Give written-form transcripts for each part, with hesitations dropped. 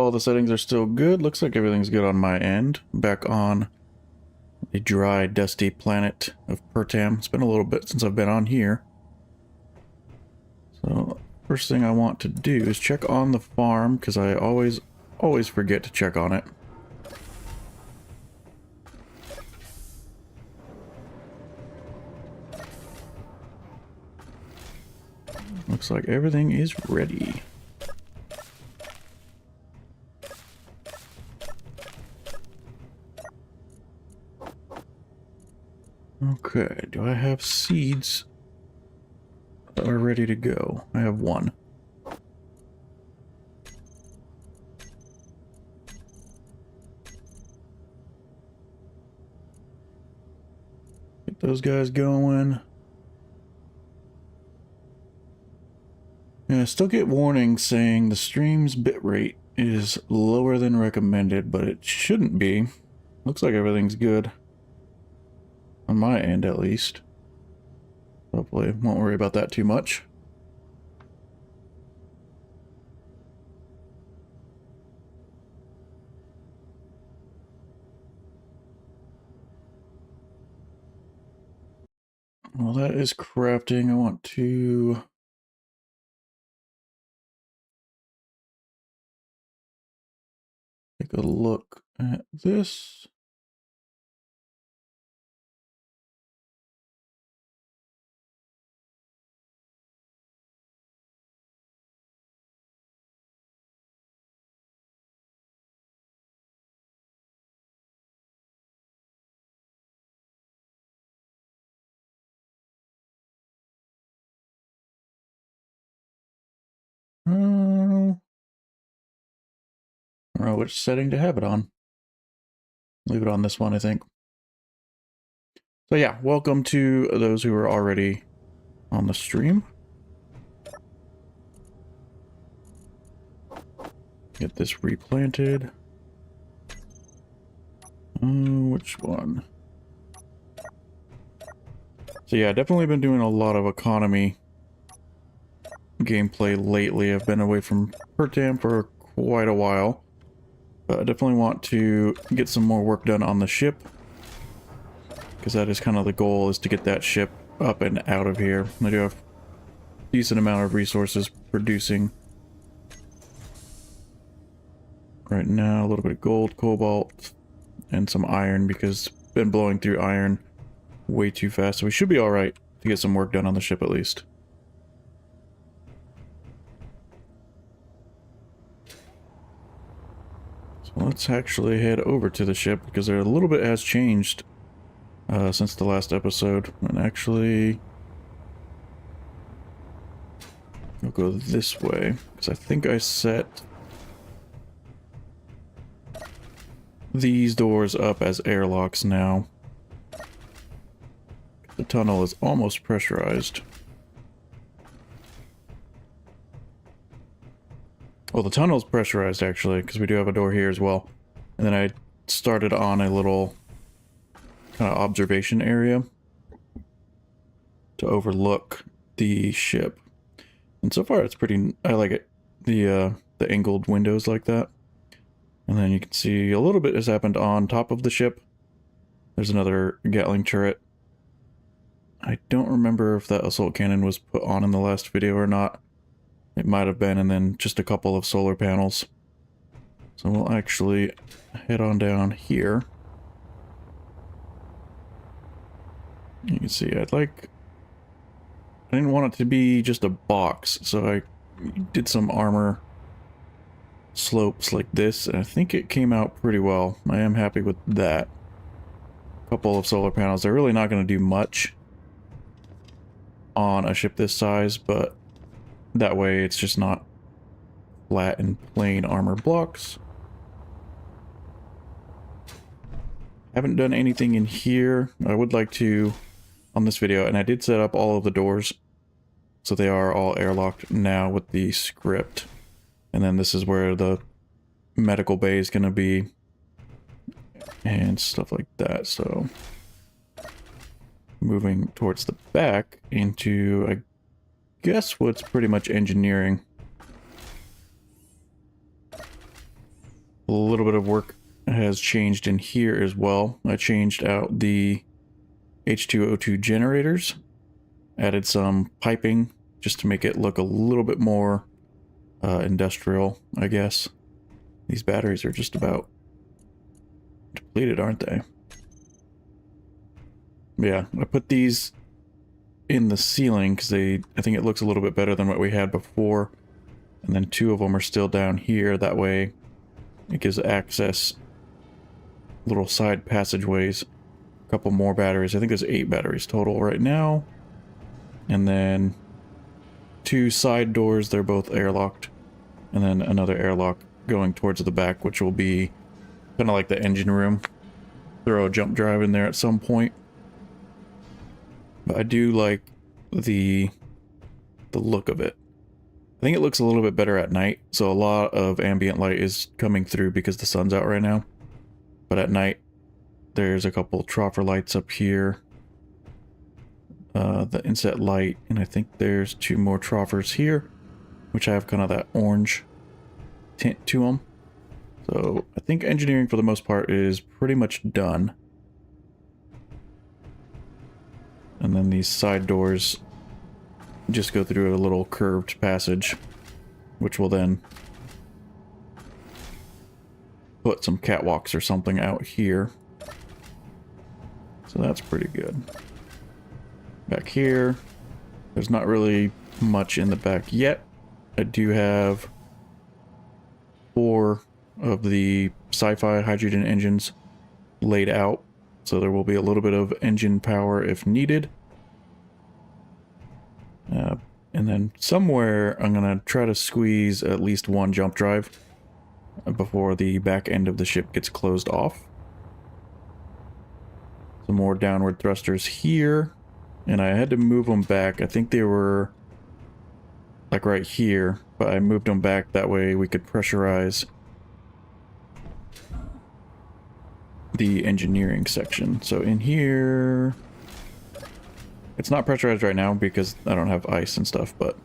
all the settings are still good. Looks like everything's good on my end. Back on the dry, dusty planet of Pertam. It's been a little bit since I've been on here. So, first thing I want to do is check on the farm, because I always forget to check on it. Looks like everything is ready. Okay, do I have seeds that are ready to go? I have one. Get those guys going. Yeah, I still get warnings saying the stream's bitrate is lower than recommended, but it shouldn't be. Looks like everything's good. On my end, at least. Hopefully, won't worry about that too much. Well, that is crafting. I want to... take a look at this. I don't know which setting to have it on. Leave it on this one, I think. So yeah, welcome to those who are already on the stream. Get this replanted. Which one? So yeah, definitely been doing a lot of economy gameplay lately. I've been away from Pertam for quite a while. But I definitely want to get some more work done on the ship. Because that is kind of the goal, is to get that ship up and out of here. I do have a decent amount of resources producing right now. A little bit of gold, cobalt, and some iron, because it's been blowing through iron way too fast. So we should be alright to get some work done on the ship at least. So let's actually head over to the ship, because there a little bit has changed since the last episode. And actually, I'll go this way, because I think I set these doors up as airlocks now. The tunnel is almost pressurized. Well, the tunnel's pressurized, actually, because we do have a door here as well. And then I started on a little kind of observation area to overlook the ship. And so far, it's pretty... I like it. The angled windows like that. And then you can see a little bit has happened on top of the ship. There's another Gatling turret. I don't remember if that assault cannon was put on in the last video or not. It might have been, and then just a couple of solar panels. So we'll actually head on down here. You can see I didn't want it to be just a box, so I did some armor slopes like this, and I think it came out pretty well. I am happy with that. A couple of solar panels. They're really not going to do much on a ship this size, but that way it's just not flat and plain armor blocks. Haven't done anything in here. I would like to on this video, and I did set up all of the doors, so they are all airlocked now with the script. And then this is where the medical bay is going to be, and stuff like that. So moving towards the back into, I guess, what's pretty much engineering. A little bit of work has changed in here as well. I changed out the H2O2 generators, added some piping just to make it look a little bit more industrial, I guess. These batteries are just about depleted, aren't they? Yeah, I put these in the ceiling because I think it looks a little bit better than what we had before. And then 2 of them are still down here. That way it gives access, little side passageways. A couple more batteries. I think there's 8 batteries total right now. And then 2 side doors, they're both airlocked. And then another airlock going towards the back, which will be kind of like the engine room. Throw a jump drive in there at some point. But I do like the look of it. I think it looks a little bit better at night, so a lot of ambient light is coming through because the sun's out right now. But at night, there's a couple troffer lights up here. The inset light, and I think there's 2 more troffers here, which have kind of that orange tint to them. So I think engineering for the most part is pretty much done. And then these side doors just go through a little curved passage, which will then put some catwalks or something out here. So that's pretty good. Back here, there's not really much in the back yet. I do have 4 of the sci-fi hydrogen engines laid out, so there will be a little bit of engine power if needed. And then somewhere I'm going to try to squeeze at least 1 jump drive before the back end of the ship gets closed off. Some more downward thrusters here, and I had to move them back. I think they were like right here, but I moved them back that way we could pressurize the engineering section. So in here, it's not pressurized right now because I don't have ice and stuff, but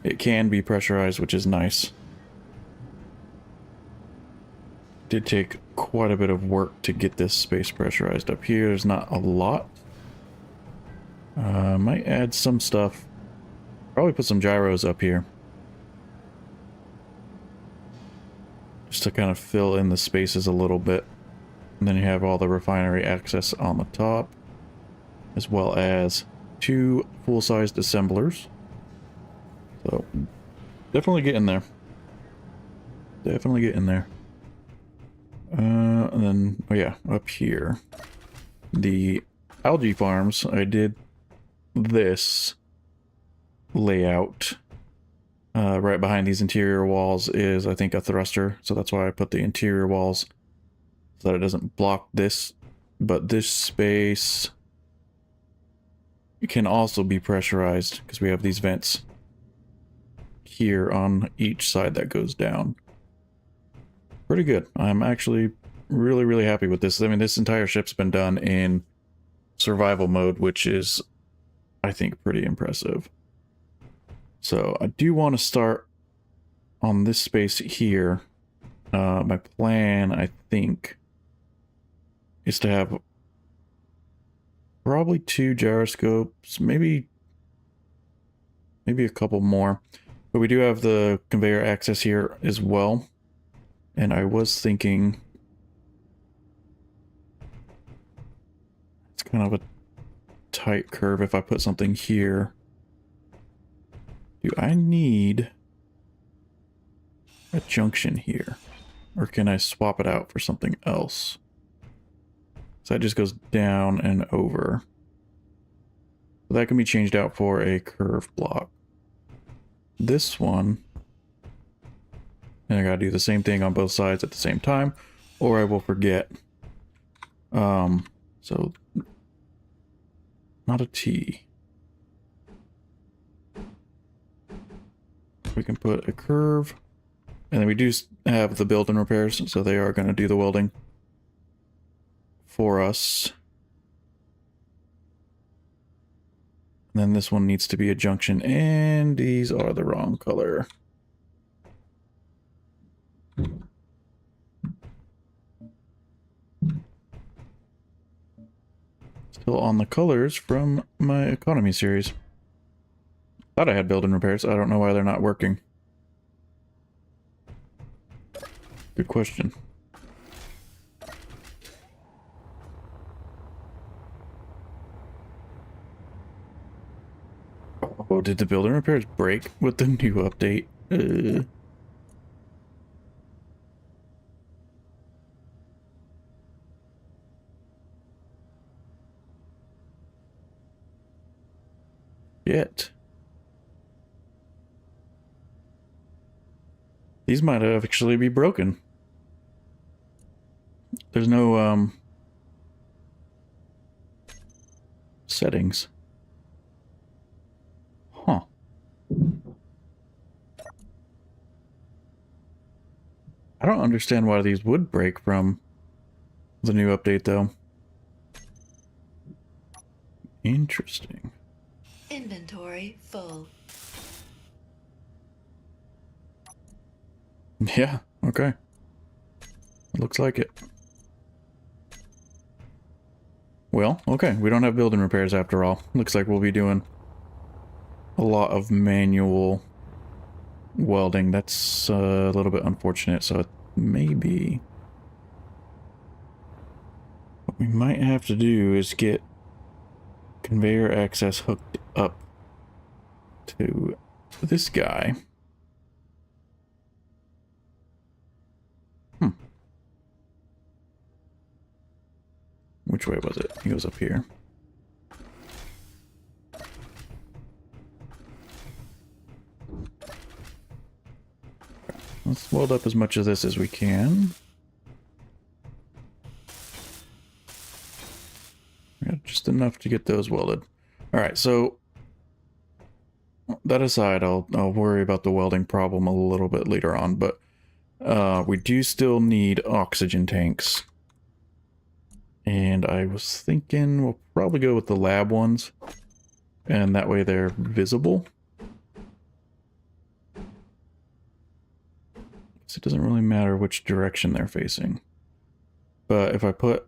it can be pressurized, which is nice. Did take quite a bit of work to get this space pressurized up here. There's not a lot. Might add some stuff. Probably put some gyros up here, just to kind of fill in the spaces a little bit. And then you have all the refinery access on the top, as well as 2 full-sized assemblers. So definitely get in there. Definitely get in there. And then, oh yeah, up here, the algae farms, I did this layout. Right behind these interior walls is, I think, a thruster. So that's why I put the interior walls so that it doesn't block this. But this space can also be pressurized because we have these vents here on each side that goes down. Pretty good. I'm actually really, really happy with this. I mean, this entire ship's been done in survival mode, which is, I think, pretty impressive. So I do want to start on this space here. My plan, I think, is to have probably 2 gyroscopes, maybe a couple more. But we do have the conveyor access here as well. And I was thinking it's kind of a tight curve if I put something here. Do I need a junction here? Or can I swap it out for something else? So that just goes down and over. So that can be changed out for a curve block. This one, and I gotta do the same thing on both sides at the same time, or I will forget. So not a T. We can put a curve, and then we do have the build and repairs, so they are going to do the welding for us. And then this one needs to be a junction, and these are the wrong color. still on the colors from my economy series. Thought I had build and repairs. I don't know why they're not working. Good question. Oh, did the build and repairs break with the new update? Shit. These might actually be broken. There's no, settings. Huh. I don't understand why these would break from the new update, though. Interesting. Inventory full. Yeah, okay. Looks like it. Well, okay, we don't have building repairs after all. Looks like we'll be doing a lot of manual welding. That's a little bit unfortunate, so it may be... What we might have to do is get conveyor access hooked up to this guy. Which way was it? He goes up here. Let's weld up as much of this as we can. Yeah, just enough to get those welded. Alright, so that aside, I'll worry about the welding problem a little bit later on, but we do still need oxygen tanks. And I was thinking we'll probably go with the lab ones, and that way they're visible. So it doesn't really matter which direction they're facing. But if I put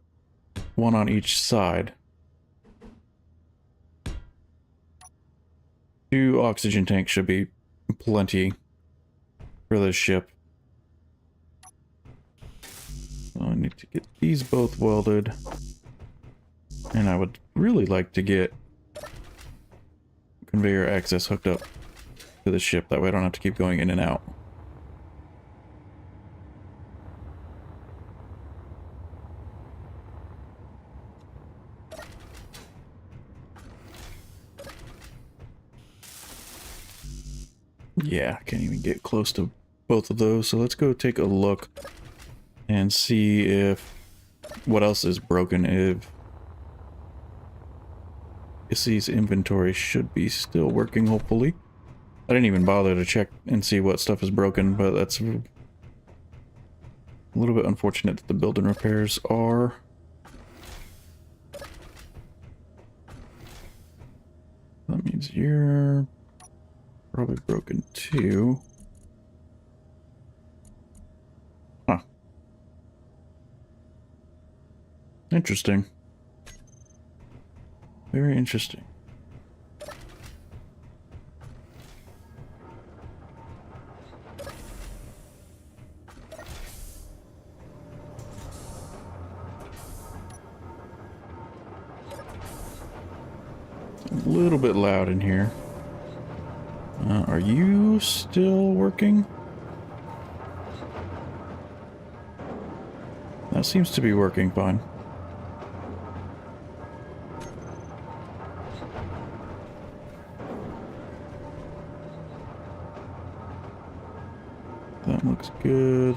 one on each side, 2 oxygen tanks should be plenty for this ship. So I need to get these both welded. And I would really like to get conveyor access hooked up to the ship. That way I don't have to keep going in and out. Yeah, can't even get close to both of those. So let's go take a look and see if what else is broken. If Issy's inventory should be still working, hopefully. I didn't even bother to check and see what stuff is broken, but that's a little bit unfortunate that the build and repairs are. That means you're probably broken too. Huh. Interesting. Very interesting. A little bit loud in here. Are you still working? That seems to be working fine. That looks good.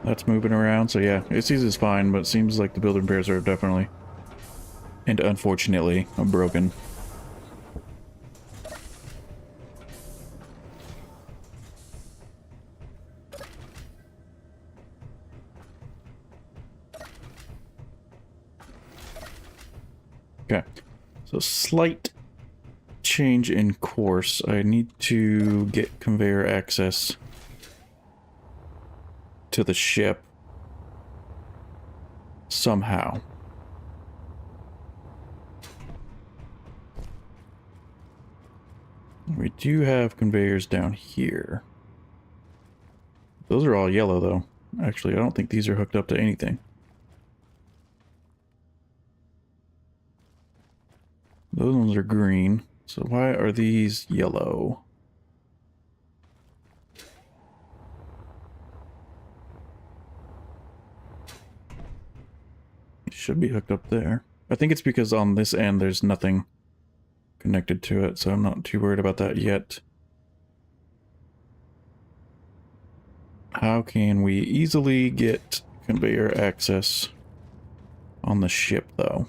That's moving around, so yeah, it sees fine, but it seems like the building pairs are definitely and unfortunately broken. Okay, so slight change in course. I need to get conveyor access to the ship somehow. We do have conveyors down here. Those are all yellow, though. Actually, I don't think these are hooked up to anything. Those ones are green. So why are these yellow? It should be hooked up there. I think it's because on this end there's nothing connected to it, so I'm not too worried about that yet. How can we easily get conveyor access on the ship, though?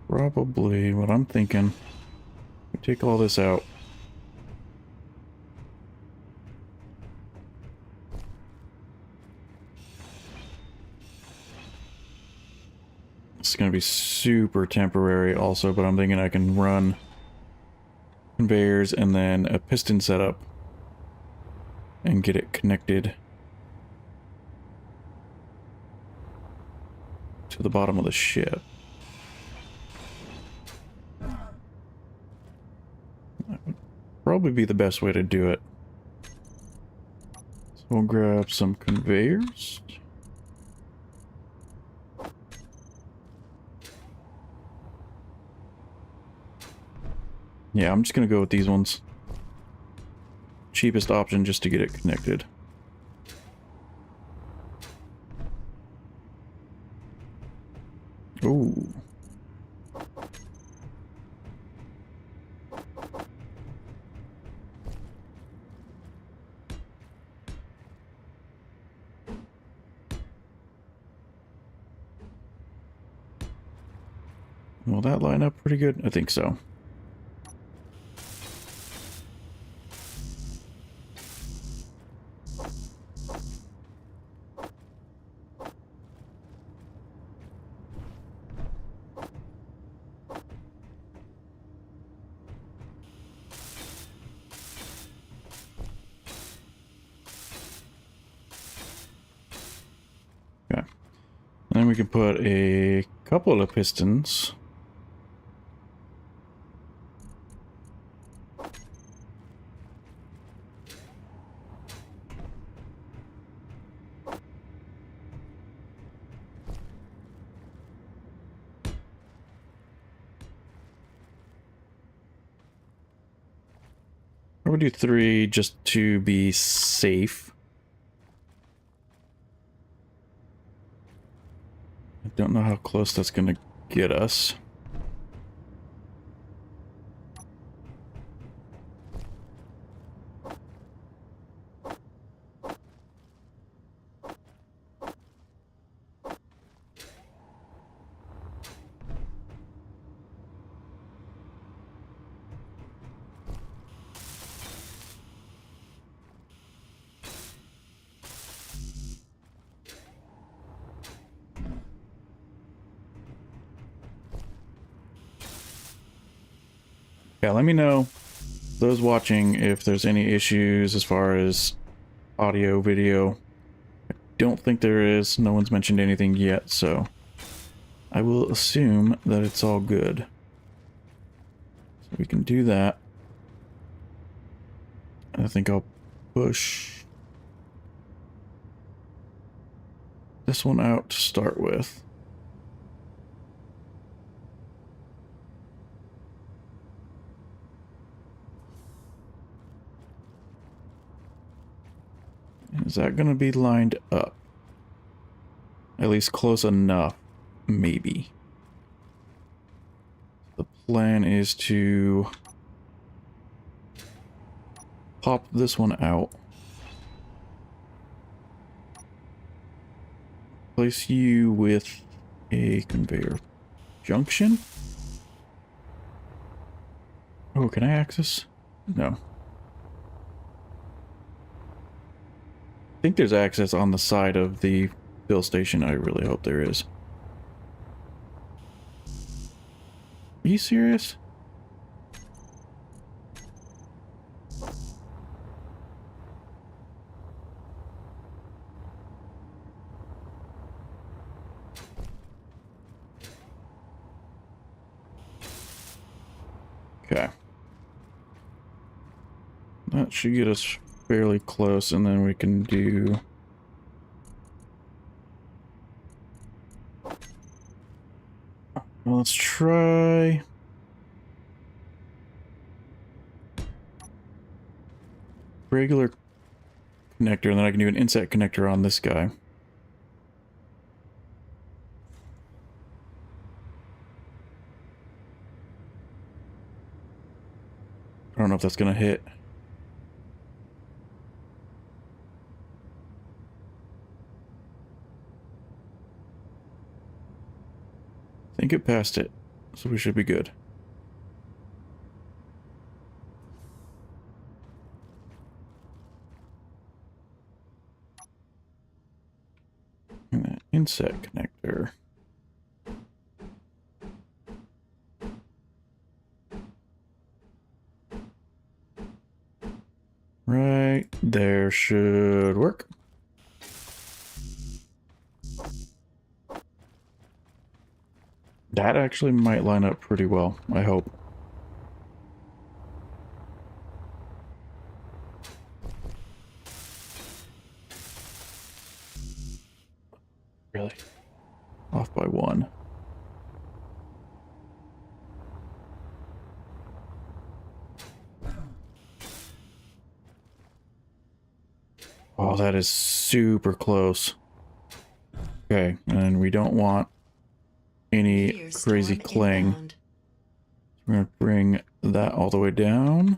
Probably what I'm thinking. We take all this out. It's going to be super temporary also, but I'm thinking I can run conveyors and then a piston setup and get it connected to the bottom of the ship. That would probably be the best way to do it. So we'll grab some conveyors. Yeah, I'm just gonna go with these ones. Cheapest option just to get it connected. Ooh. Will that line up pretty good? I think so. Okay. And then we can put a couple of pistons. I would do 3 just to be safe. I don't know how close that's going to get us. Yeah, let me know, those watching, if there's any issues as far as audio, video. I don't think there is. No one's mentioned anything yet, so I will assume that it's all good. So we can do that. I think I'll push this one out to start with. Is that going to be lined up? At least close enough, maybe. The plan is to pop this one out. Place you with a conveyor junction. Oh, can I access? No. I think there's access on the side of the fill station. I really hope there is. Are you serious? Okay. That should get us fairly close, and then we can do... Well, let's try... regular connector, and then I can do an inset connector on this guy. I don't know if that's going to hit. I think it passed it, so we should be good. And then inset connector. Right there should work. That actually might line up pretty well, I hope. Really? Off by 1. Oh, that is super close. Okay, and we don't want any crazy clang. Inbound. We're going to bring that all the way down.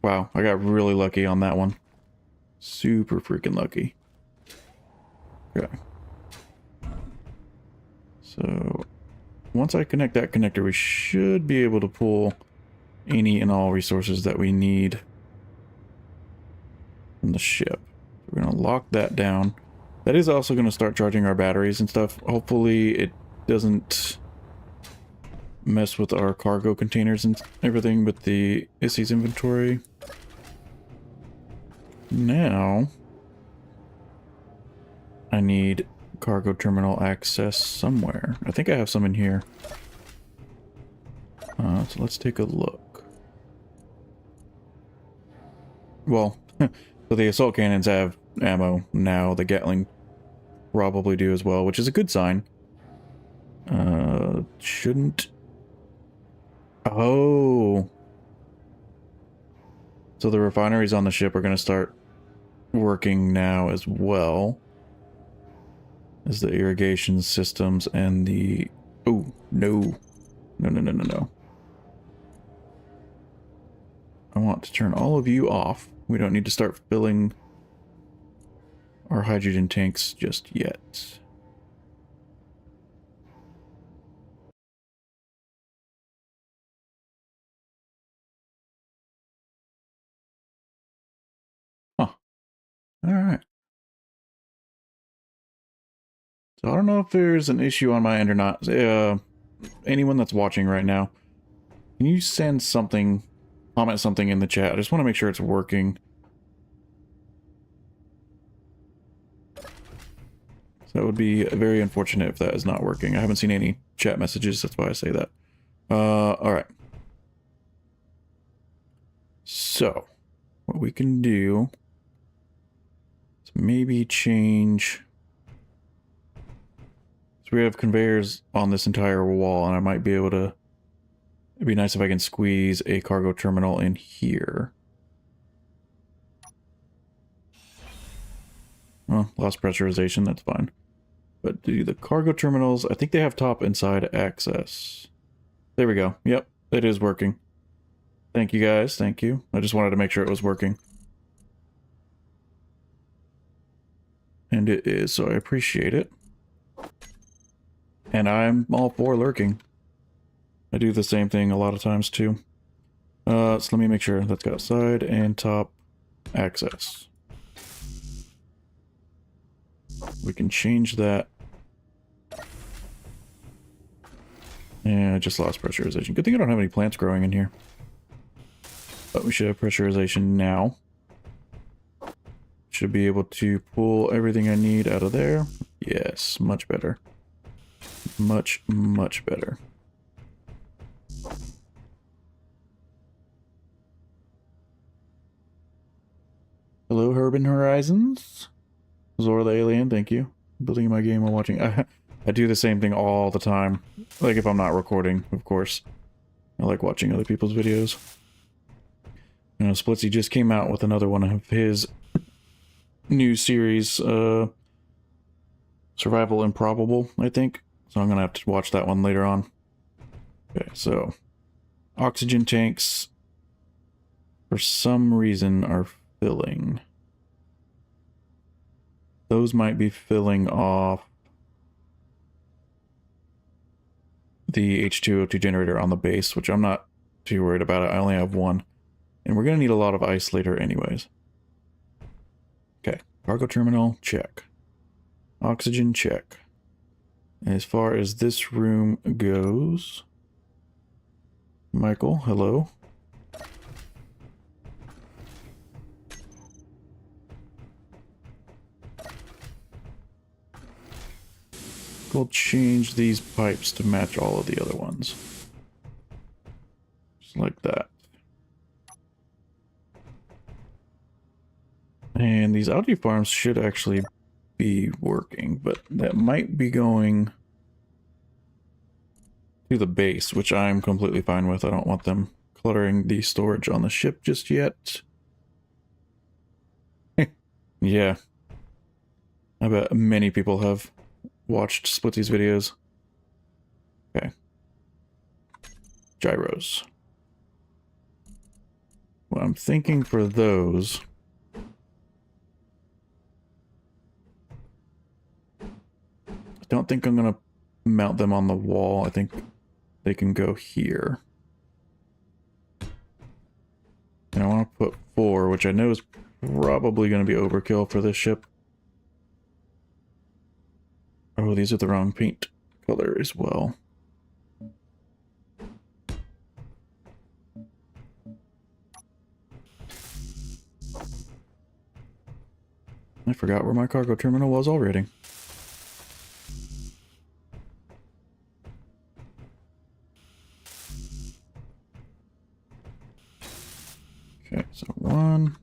Wow, I got really lucky on that one. Super freaking lucky. Okay. So, once I connect that connector, we should be able to pull any and all resources that we need from the ship. We're going to lock that down. That is also going to start charging our batteries and stuff. Hopefully it doesn't mess with our cargo containers and everything, but the ISI's inventory. Now, I need cargo terminal access somewhere. I think I have some in here. So let's take a look. Well, so the assault cannons have ammo now. The Gatling probably do as well, which is a good sign. Shouldn't... Oh. So the refineries on the ship are going to start working now as well as the irrigation systems and the... Oh, no. No. I want to turn all of you off. We don't need to start filling our hydrogen tanks just yet. Huh. Alright. So I don't know if there's an issue on my end or not. Anyone that's watching right now, can you send something, comment something in the chat? I just want to make sure it's working. So that would be very unfortunate if that is not working. I haven't seen any chat messages, that's why I say that. Alright. So, what we can do is maybe change... So we have conveyors on this entire wall, and I might be able to... It'd be nice if I can squeeze a cargo terminal in here. Well, lost pressurization, that's fine. But do the cargo terminals, I think they have top and side access. There we go. Yep, it is working. Thank you guys, thank you. I just wanted to make sure it was working. And it is, so I appreciate it. And I'm all for lurking. I do the same thing a lot of times too. So let me make sure that's got side and top access. We can change that. Yeah, I just lost pressurization. Good thing I don't have any plants growing in here. But we should have pressurization now. Should be able to pull everything I need out of there. Yes, much better. Much, much better. Hello, Urban Horizons. Zora the Alien, thank you. Building my game while watching. I do the same thing all the time. Like if I'm not recording, of course. I like watching other people's videos. You know, Splitsy just came out with another one of his new series, Survival Improbable, I think. So I'm gonna have to watch that one later on. Okay, so oxygen tanks for some reason are filling. Those might be filling off the H2O2 generator on the base, which I'm not too worried about it. I only have one. And we're going to need a lot of ice later anyways. Okay, cargo terminal, check. Oxygen, check. As far as this room goes... Michael, hello. We'll change these pipes to match all of the other ones. Just like that. And these algae farms should actually be working, but that might be going to the base, which I'm completely fine with. I don't want them cluttering the storage on the ship just yet. Yeah. I bet many people have watched Splitsy's videos. Okay. Gyros. What I'm thinking for those... I don't think I'm going to mount them on the wall. I think they can go here. And I want to put 4, which I know is probably going to be overkill for this ship. Oh, these are the wrong paint color as well. I forgot where my cargo terminal was already. Okay, so 1.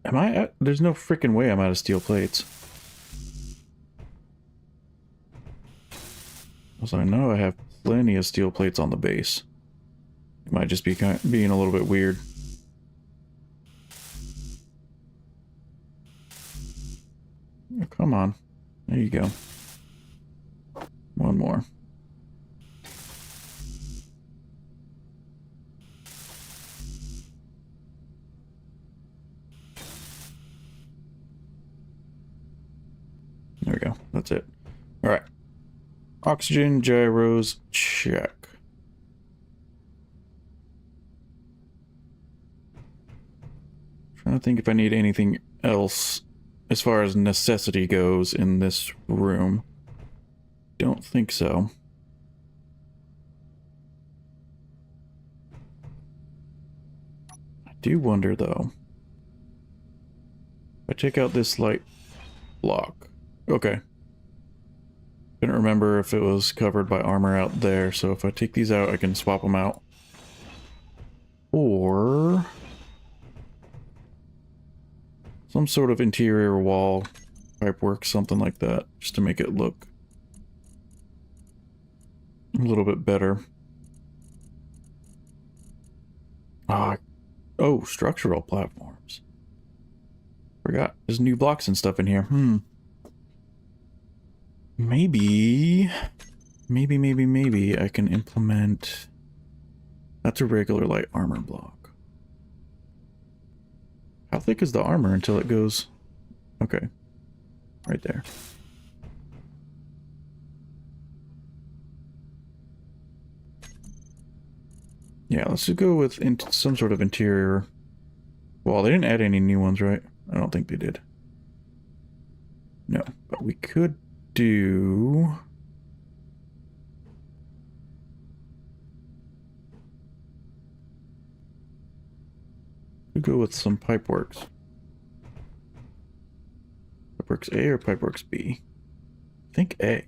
Am I at... There's no freaking way I'm out of steel plates. Also, I know I have plenty of steel plates on the base. It might just be being a little bit weird. Oh, come on. There you go. One more. There we go. That's it. All right. Oxygen, gyros, check. Trying to think if I need anything else as far as necessity goes in this room. Don't think so. I do wonder though. If I take out this light block. Okay. Couldn't remember if it was covered by armor out there, so if I take these out, I can swap them out. Or... some sort of interior wall pipework, something like that, just to make it look a little bit better. Oh, structural platforms. Forgot. There's new blocks and stuff in here. Maybe I can implement... That's a regular light armor block. How thick is the armor until it goes... Okay. Right there. Yeah, let's just go with some sort of interior... Well, they didn't add any new ones, right? I don't think they did. No, but we could do... We'll go with some pipeworks. Pipeworks A or Pipeworks B? I think A.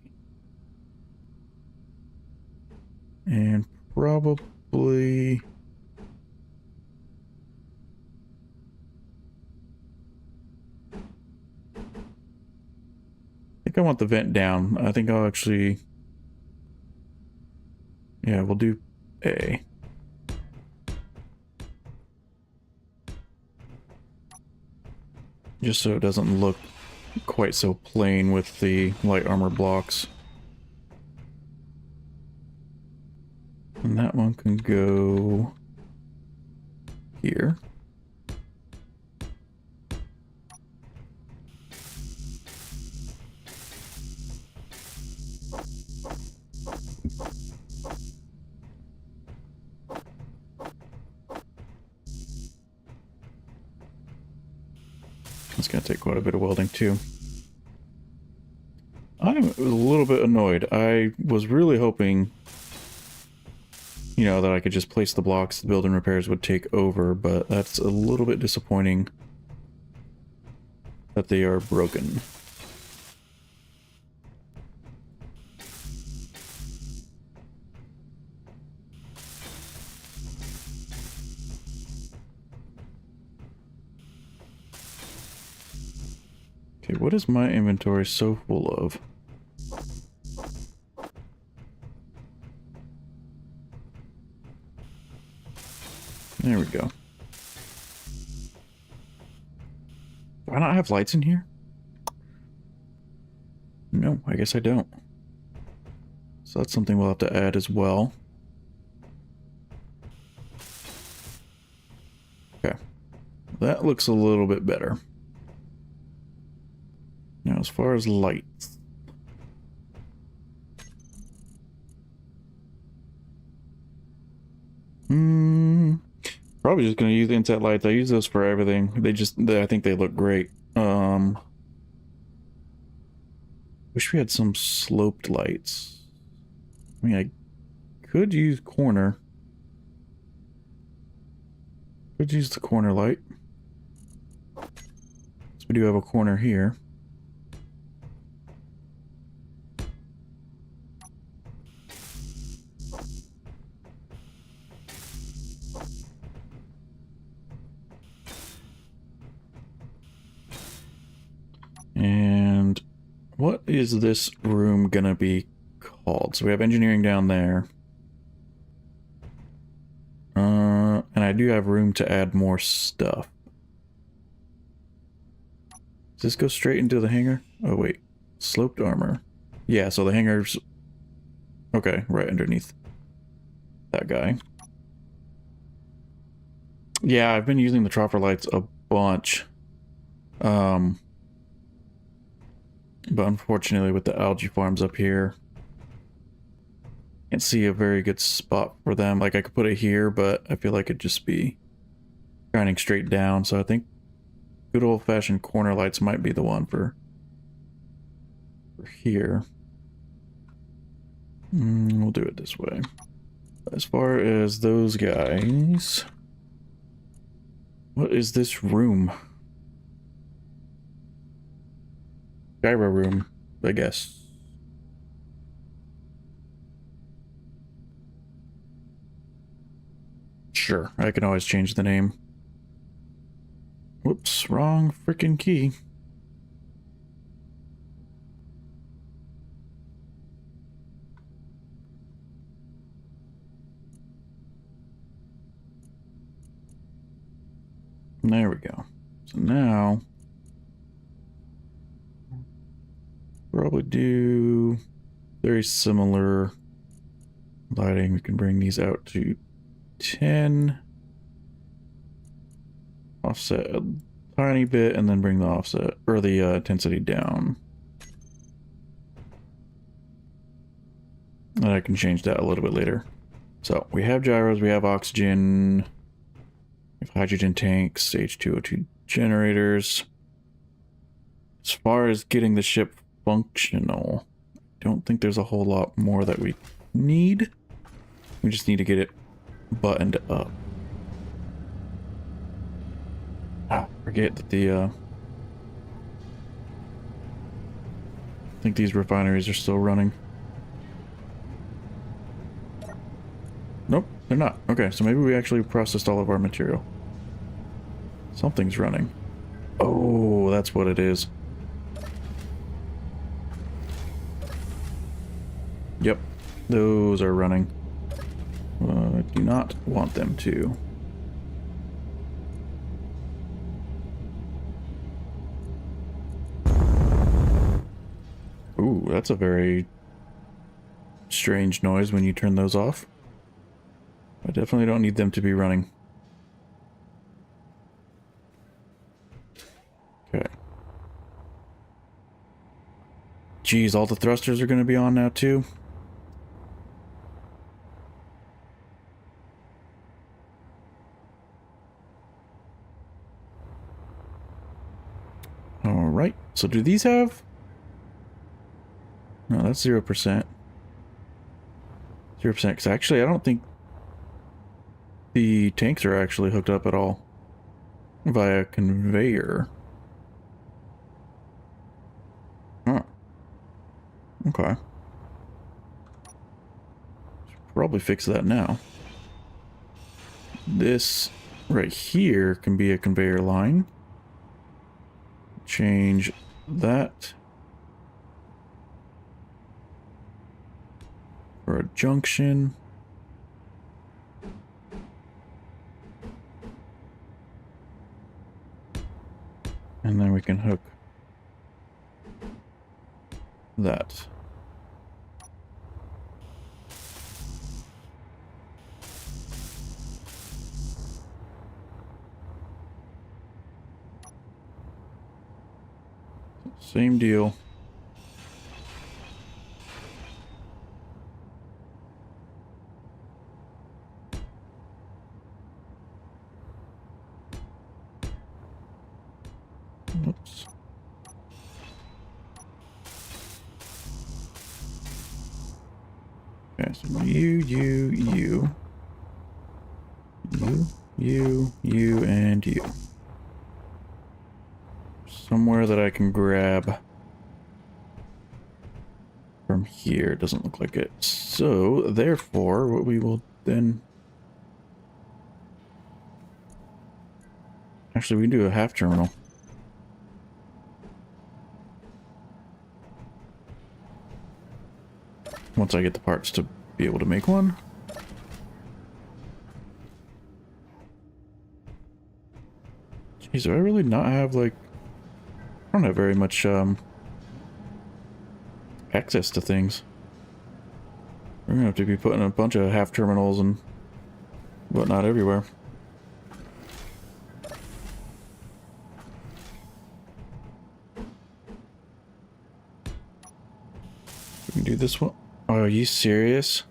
And probably... I think I want the vent down. I think I'll actually... Yeah, we'll do A. Just so it doesn't look quite so plain with the light armor blocks. And that one can go here. It's going to take quite a bit of welding too. I'm a little bit annoyed. I was really hoping, you know, that I could just place the blocks, the building repairs would take over, but that's a little bit disappointing that they are broken. Okay, what is my inventory so full of? There we go. Do I not have lights in here? No, I guess I don't. So that's something we'll have to add as well. Okay. That looks a little bit better. Now, as far as lights. Probably just gonna use the inside lights. I use those for everything. I think they look great. Wish we had some sloped lights. I mean, I could use corner. Could use the corner light. So we do have a corner here. And what is this room gonna be called? So we have engineering down there. And I do have room to add more stuff. Does this go straight into the hangar? Oh wait, sloped armor. Yeah, so the hangar's... Okay, right underneath that guy. Yeah, I've been using the tropper lights a bunch. But unfortunately with the algae farms up here, can't see a very good spot for them. Like I could put it here, but I feel like it'd just be shining straight down. So I think good old-fashioned corner lights might be the one for here. We'll do it this way. As far as those guys, what is this room? Gyro room, I guess. Sure, I can always change the name. Whoops, wrong freaking key. There we go. So now, probably do very similar lighting. We can bring these out to 10. Offset a tiny bit and then bring the offset or the intensity down. And I can change that a little bit later. So we have gyros, we have oxygen, we have hydrogen tanks, H2O2 generators. As far as getting the ship functional. Don't think there's a whole lot more that we need. We just need to get it buttoned up. Forget that I think these refineries are still running. Nope, they're not. Okay, so maybe we actually processed all of our material. Something's running. Oh, that's what it is. Yep, those are running. I do not want them to. Ooh, that's a very strange noise when you turn those off. I definitely don't need them to be running. Okay. Geez, all the thrusters are going to be on now too. Alright, so do these have... No, that's 0%. 0%, because actually I don't think the tanks are actually hooked up at all via conveyor. Huh. Okay. Should probably fix that now. This right here can be a conveyor line. Change that for a junction. And then we can hook that. Same deal. Oops. Okay, so you, and you. Somewhere that I can grab from here. Doesn't look like it. So, therefore, what we will then... Actually, we can do a half terminal. Once I get the parts to be able to make one. Jeez, do I really not have, like... I don't have very much, access to things. We're gonna have to be putting a bunch of half terminals and whatnot everywhere. We can do this one. Oh, are you serious?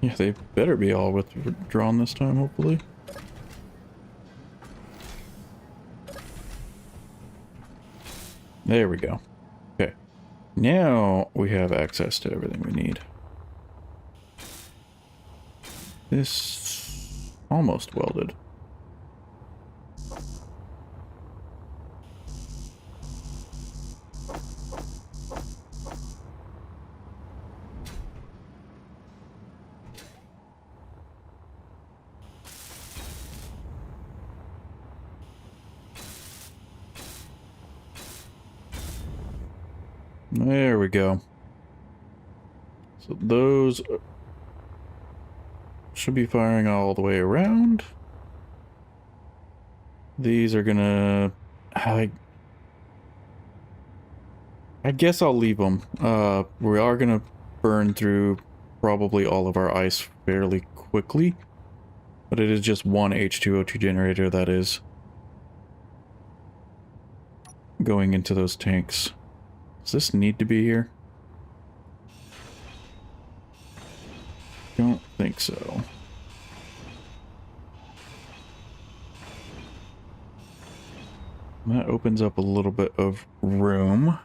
Yeah, they better be all withdrawn this time, hopefully. There we go. Okay. Now we have access to everything we need. This... almost welded. There we go. So those should be firing all the way around. These are gonna... I guess I'll leave them. We are gonna burn through probably all of our ice fairly quickly. But it is just one H2O2 generator that is going into those tanks. Does this need to be here? Don't think so. That opens up a little bit of room.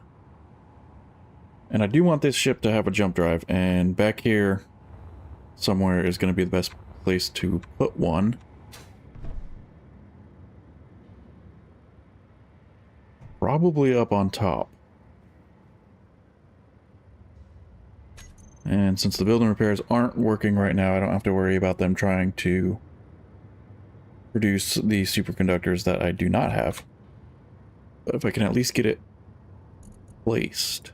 And I do want this ship to have a jump drive, and back here somewhere is going to be the best place to put one. Probably up on top. And since the building repairs aren't working right now, I don't have to worry about them trying to produce the superconductors that I do not have. But if I can at least get it placed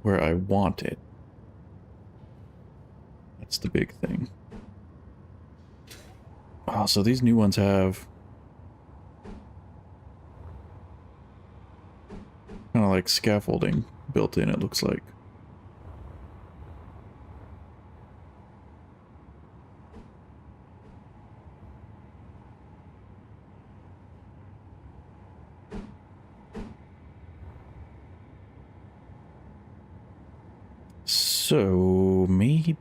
where I want it, that's the big thing. Oh, so these new ones have kind of like scaffolding built in, it looks like. So, maybe...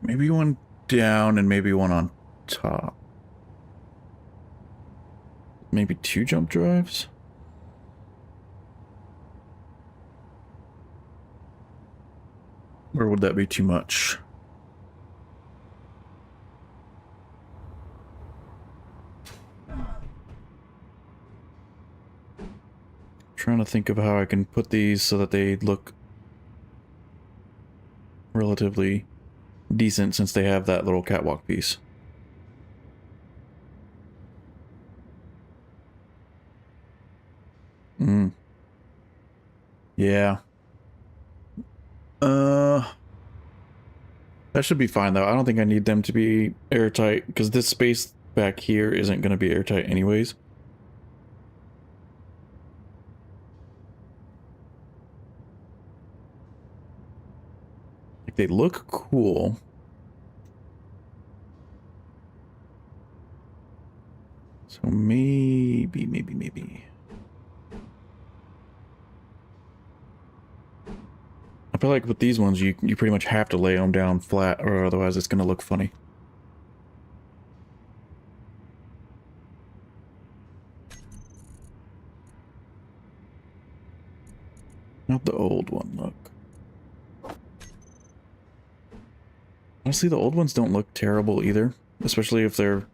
maybe one down and maybe one on top. Maybe 2 jump drives? Or would that be too much? Trying to think of how I can put these so that they look relatively decent since they have that little catwalk piece. Yeah. That should be fine though. I don't think I need them to be airtight because this space back here isn't going to be airtight anyways. Like, they look cool. So maybe. I feel like with these ones, you pretty much have to lay them down flat, or otherwise it's going to look funny. Not the old one, look. Honestly, the old ones don't look terrible either, especially if they're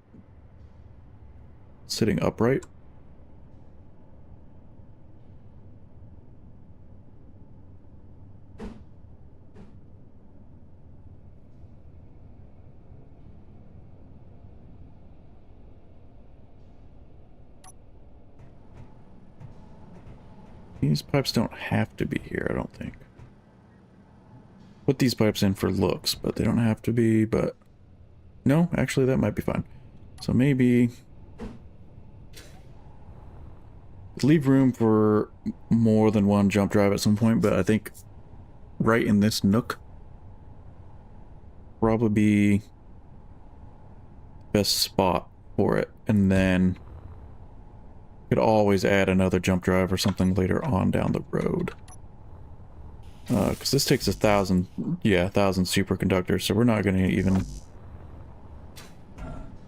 sitting upright. These pipes don't have to be here, I don't think. Put these pipes in for looks, but they don't have to be, but... no, actually that might be fine. So maybe... leave room for more than one jump drive at some point, but I think right in this nook probably be best spot for it, and then could always add another jump drive or something later on down the road. Because this takes 1,000 superconductors, so we're not going to even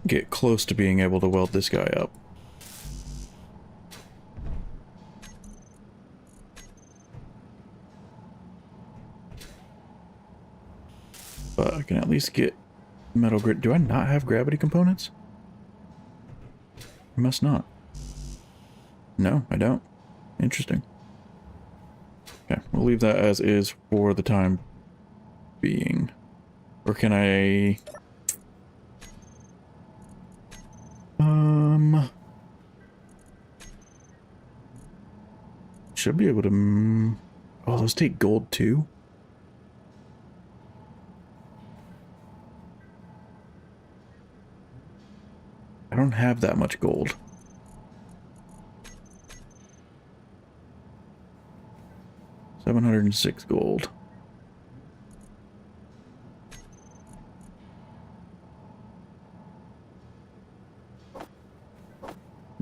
get close to being able to weld this guy up. But I can at least get metal grit. Do I not have gravity components? I must not. No, I don't. Interesting. Okay, we'll leave that as is for the time being. Or can I... should be able to... oh, those take gold too? I don't have that much gold. 706 gold.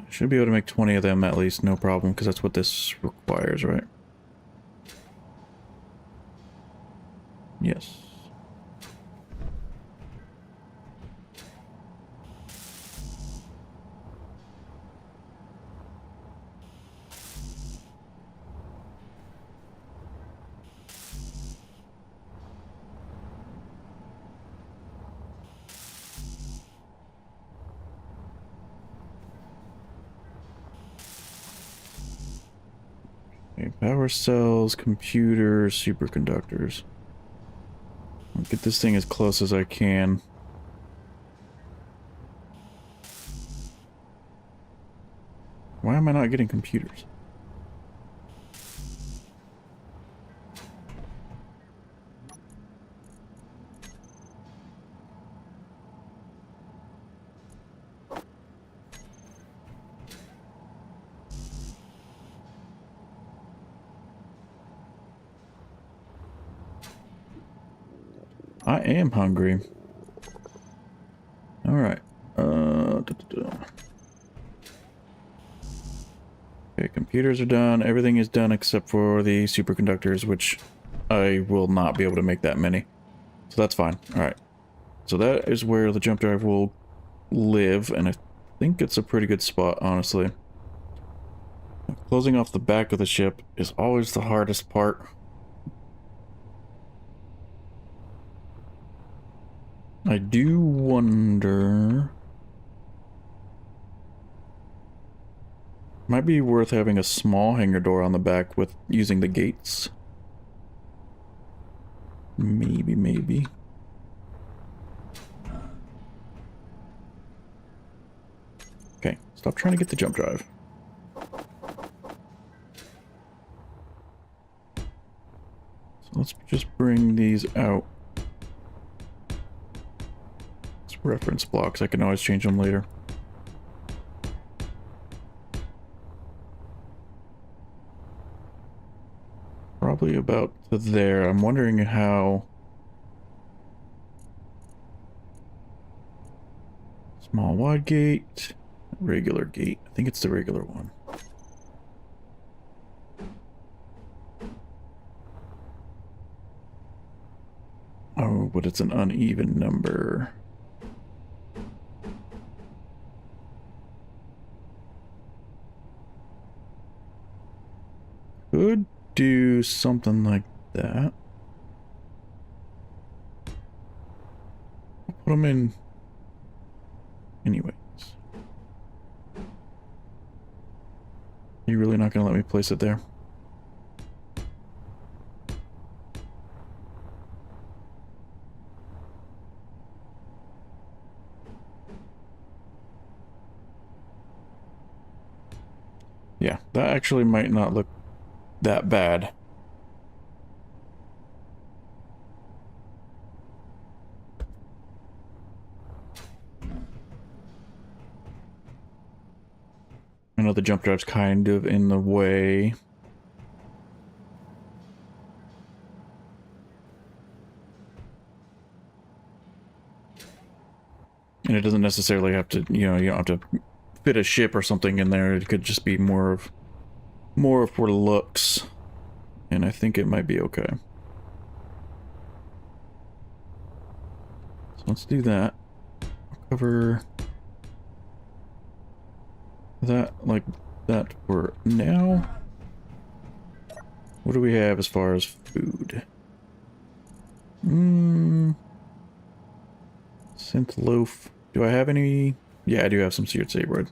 Should be able to make 20 of them at least, no problem, because that's what this requires, right? Yes. Okay, power cells, computers, superconductors. I'll get this thing as close as I can. Why am I not getting computers? I am hungry. Alright. Okay, computers are done. Everything is done except for the superconductors, which I will not be able to make that many. So that's fine. Alright. So that is where the jump drive will live, and I think it's a pretty good spot, honestly. Closing off the back of the ship is always the hardest part. I do wonder... Might be worth having a small hangar door on the back with using the gates. Maybe. Okay, stop trying to get the jump drive. So let's just bring these out. It's reference blocks, I can always change them later. Probably about to there. I'm wondering how... Small wide gate, regular gate. I think it's the regular one. Oh, but it's an uneven number. Could do something like that. Put them in. Anyways. You're really not going to let me place it there? Yeah, that actually might not look that bad. I know the jump drive's kind of in the way. And it doesn't necessarily have to, you don't have to fit a ship or something in there. It could just be more of for looks. And I think it might be okay. So let's do that. Cover that like that for now. What do we have as far as food? Synth loaf. Do I have any? Yeah, I do have some seared save bread.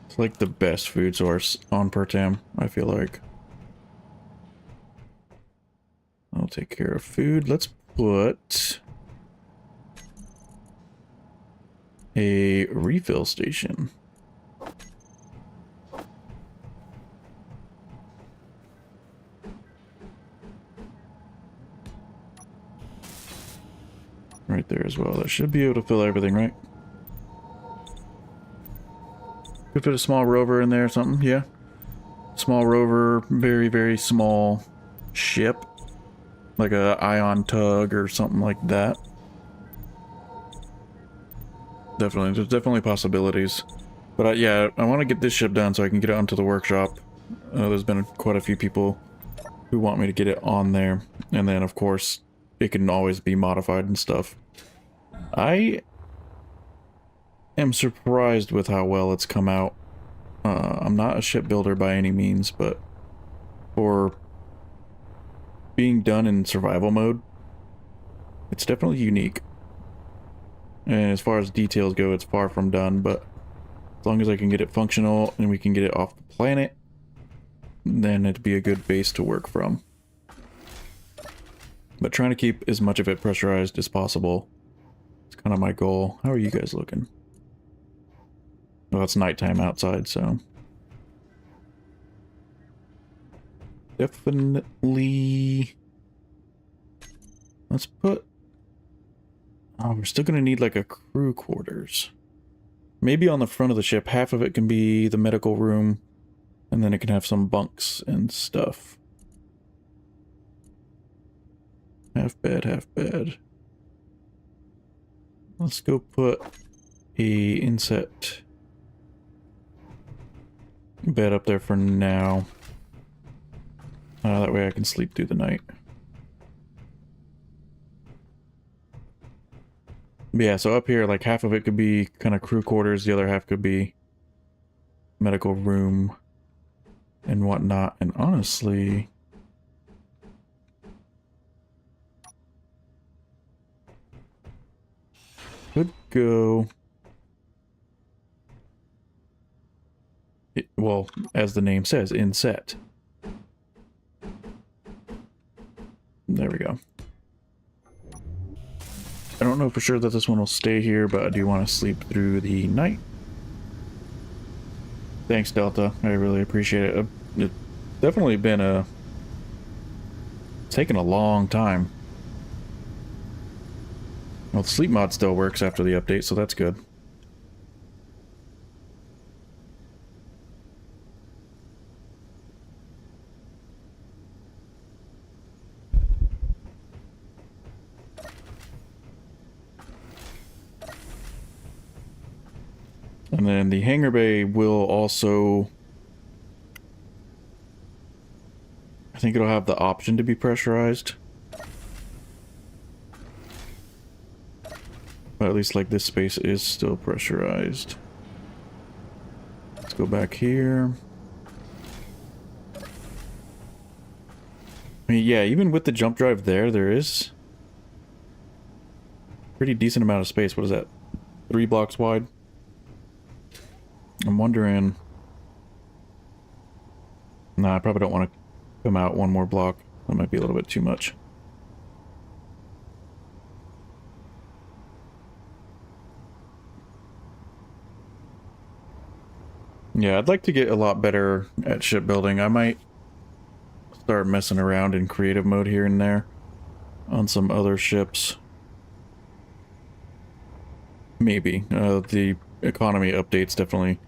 It's like the best food source on Pertam, I feel like. I'll take care of food. Let's put a refill station. Right there as well. That should be able to fill everything, right? Could put a small rover in there or something, yeah. small rover, very, very small ship. Like a ion tug or something like that. Definitely, there's definitely possibilities. But yeah, I want to get this ship done so I can get it onto the workshop. There's been quite a few people who want me to get it on there. And then, of course, it can always be modified and stuff. I am surprised with how well it's come out. I'm not a shipbuilder by any means, but for being done in survival mode, it's definitely unique. And as far as details go, it's far from done, but as long as I can get it functional and we can get it off the planet, then it'd be a good base to work from. But trying to keep as much of it pressurized as possible. It's kind of my goal. How are you guys looking? Well, it's nighttime outside, so... Definitely... Let's put... Oh, we're still gonna need like a crew quarters. Maybe on the front of the ship, half of it can be the medical room, and then it can have some bunks and stuff. Half bed, half bed. Let's go put a inset bed up there for now. That way I can sleep through the night. But yeah, so up here, like half of it could be kind of crew quarters, the other half could be medical room and whatnot. And honestly, could go... well, as the name says, inset. There we go. I don't know for sure that this one will stay here, but I do want to sleep through the night. Thanks, Delta. I really appreciate it. It's definitely been it's taken a long time. Well, the sleep mod still works after the update, so that's good. And then the hangar bay will also... I think it'll have the option to be pressurized. But at least like this space is still pressurized. Let's go back here. I mean, yeah, even with the jump drive there is a pretty decent amount of space. What is that? 3 blocks wide? I'm wondering... Nah, I probably don't want to come out one more block. That might be a little bit too much. Yeah, I'd like to get a lot better at shipbuilding. I might start messing around in creative mode here and there on some other ships. Maybe. The economy update's definitely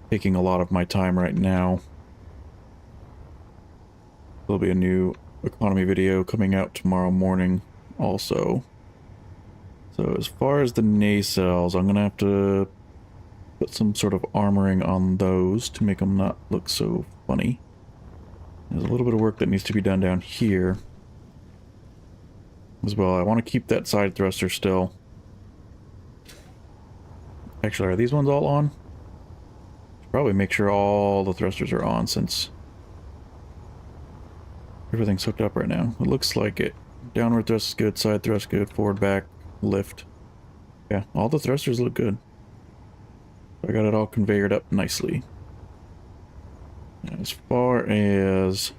taking a lot of my time right now. There'll be a new economy video coming out tomorrow morning also. So as far as the nacelles, I'm gonna have to put some sort of armoring on those to make them not look so funny. There's a little bit of work that needs to be done down here as well. I want to keep that side thruster still. Actually, are these ones all on? Probably make sure all the thrusters are on since everything's hooked up right now. It looks like it. Downward thrust is good, side thrust good, forward, back, lift. Yeah, all the thrusters look good. I got it all conveyored up nicely. As far as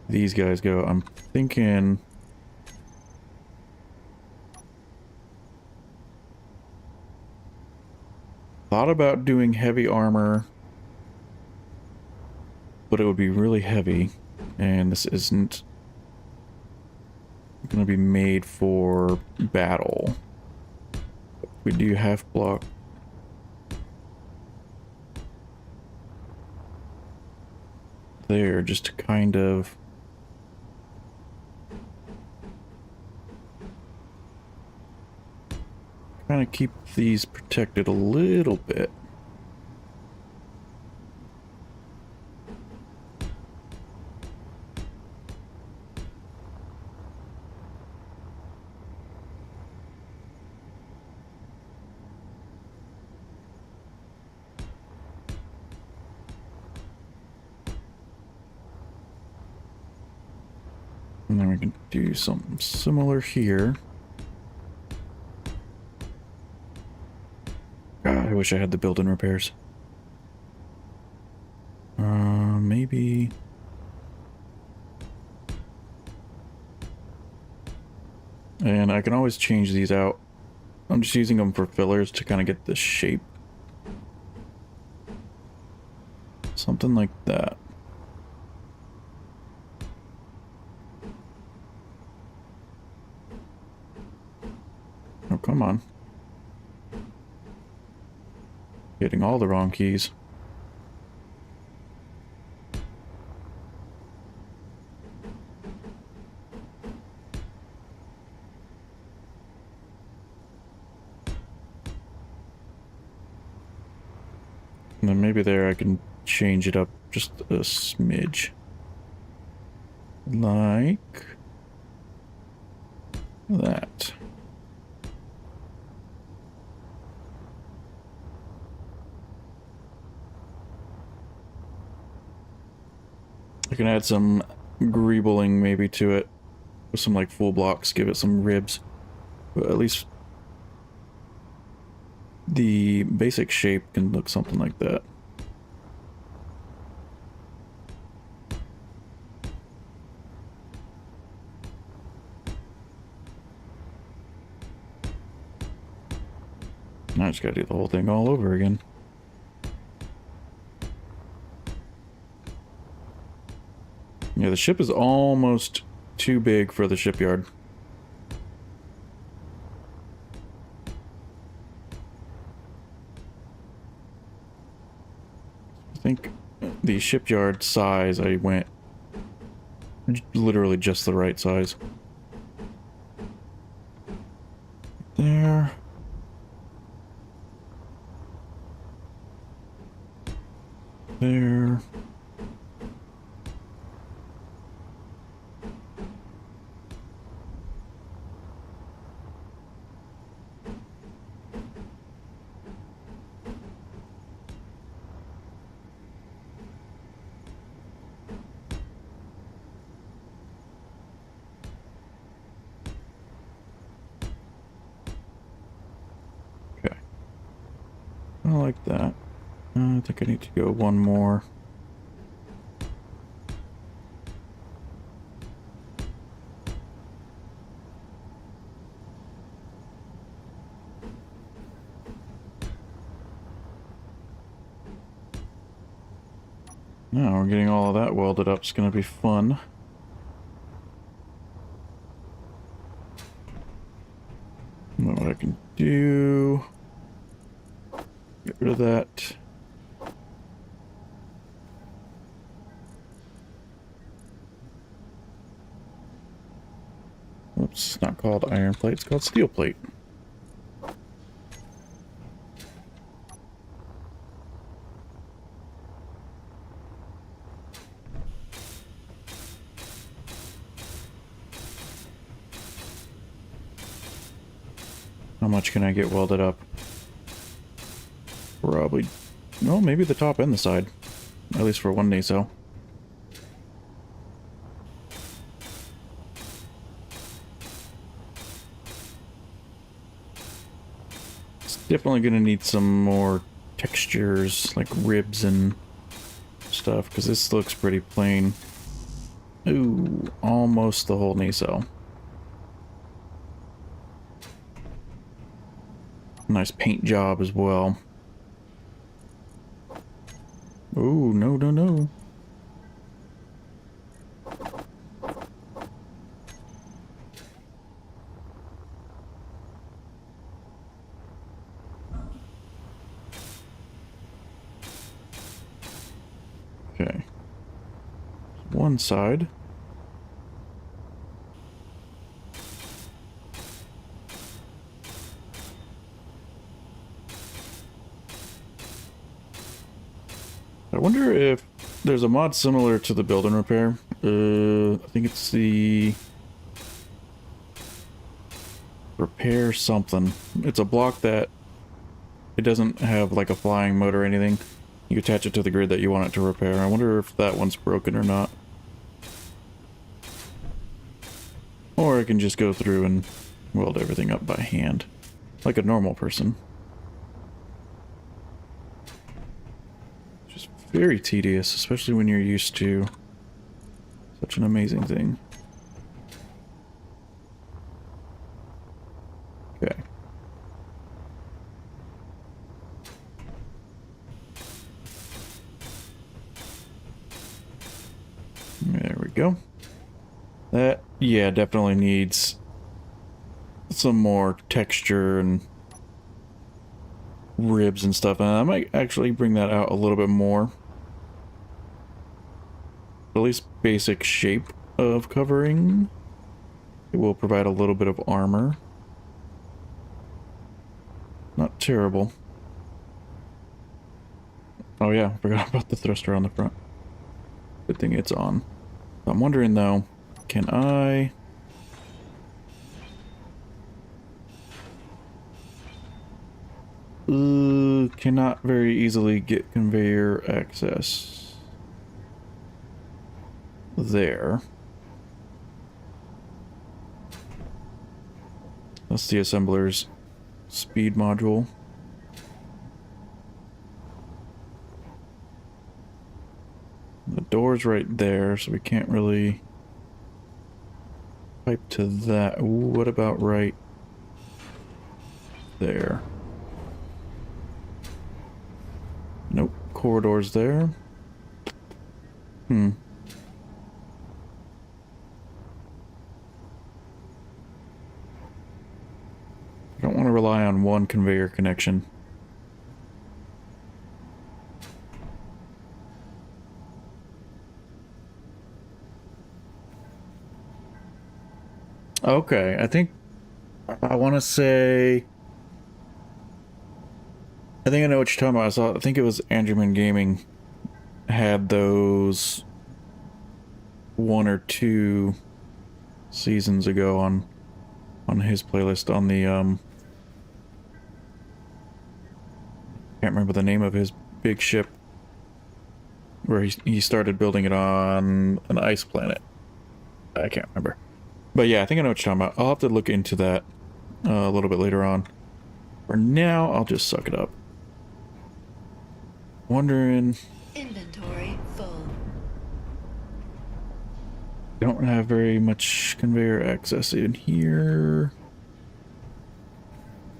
these guys go, I'm thinking... Thought about doing heavy armor, but it would be really heavy, and this isn't going to be made for battle. We do half block. there just to kind of keep these protected a little bit. And then we can do something similar here. God, I wish I had the built-in repairs. Maybe... And I can always change these out. I'm just using them for fillers to kind of get the shape. Something like that. Oh, come on. Hitting all the wrong keys. And then maybe there I can change it up just a smidge. Like that. I can add some greebling maybe to it. With some like full blocks, give it some ribs. But at least the basic shape can look something like that. Now I just gotta do the whole thing all over again. Yeah, the ship is almost too big for the shipyard. I think the shipyard size, I went literally just the right size. There. There. Okay. I like that. I think I need to go one more. Now we're getting all of that welded up. It's going to be fun. And what I can do... Get rid of that. Oops, it's not called iron plate, it's called steel plate. How much can I get welded up? Probably... Well, maybe the top and the side. At least for one nacelle. It's definitely gonna need some more textures, like ribs and stuff, because this looks pretty plain. Ooh, almost the whole nacelle. Nice paint job as well. Oh, no, no, no. Okay. one side. I wonder if there's a mod similar to the build and repair. I think it's the repair something. It's a block that it doesn't have like a flying mode or anything. You attach it to the grid that you want it to repair. I wonder if that one's broken or not. Or I can just go through and weld everything up by hand, like a normal person. Just very tedious, especially when you're used to such an amazing thing. Okay. There we go. That, yeah, definitely needs some more texture and ribs and stuff. And I might actually bring that out a little bit more. At least basic shape of covering. It will provide a little bit of armor. Not terrible. Oh yeah, I forgot about the thruster on the front. Good thing it's on. I'm wondering though, can I... cannot very easily get conveyor access. There. That's the assembler's speed module. The door's right there, so we can't really pipe to that. Ooh, what about right there? Nope, corridor's there. I don't want to rely on one conveyor connection. Okay, I think I want to say... I think I know what you're talking about. I think it was Andrewman Gaming had those 1 or 2 seasons ago on his playlist on the can't remember the name of his big ship where he started building it on an ice planet. I can't remember. But yeah, I think I know what you're talking about. I'll have to look into that a little bit later on. For now, I'll just suck it up. Wondering... Inventory full. Don't have very much conveyor access in here.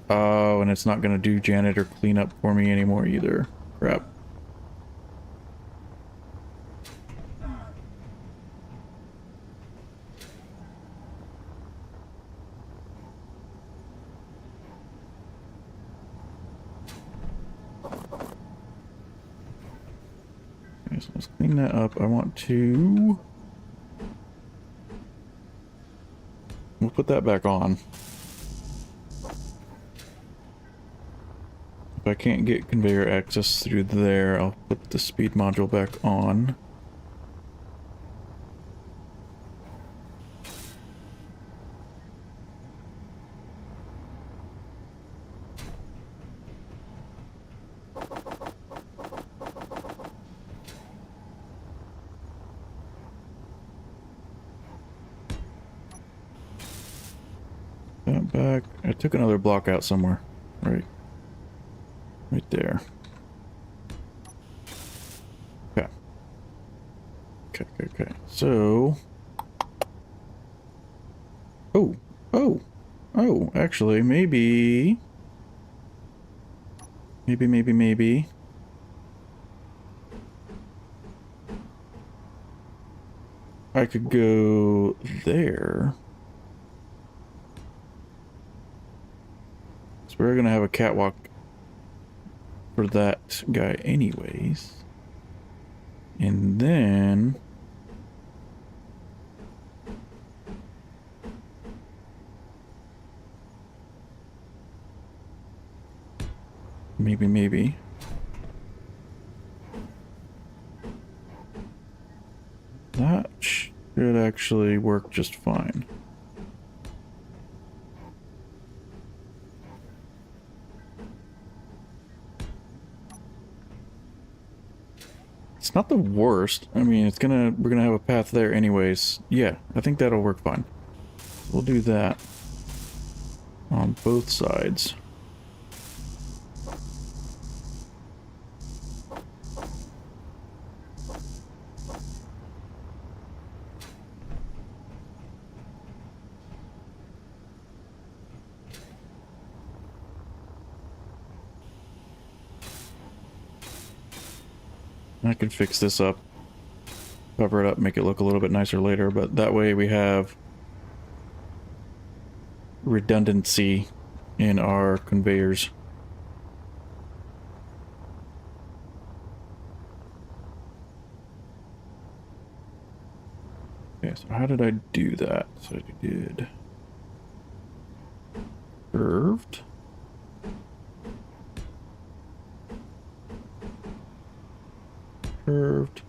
Oh, and it's not going to do janitor cleanup for me anymore either. Crap. Okay, so let's clean that up. I want to... We'll put that back on. If I can't get conveyor access through there, I'll put the speed module back on. That back. I took another block out somewhere. Right there. Okay. Okay. So... Oh, actually, maybe... Maybe... I could go there. So we're gonna have a catwalk for that guy anyways. And then Maybe. That should actually work just fine. It's not the worst. I mean, we're gonna have a path there anyways. Yeah, I think that'll work fine. We'll do that on both sides. I could fix this up, cover it up, make it look a little bit nicer later, but that way we have redundancy in our conveyors. Okay, so how did I do that? So I did curved. Curved.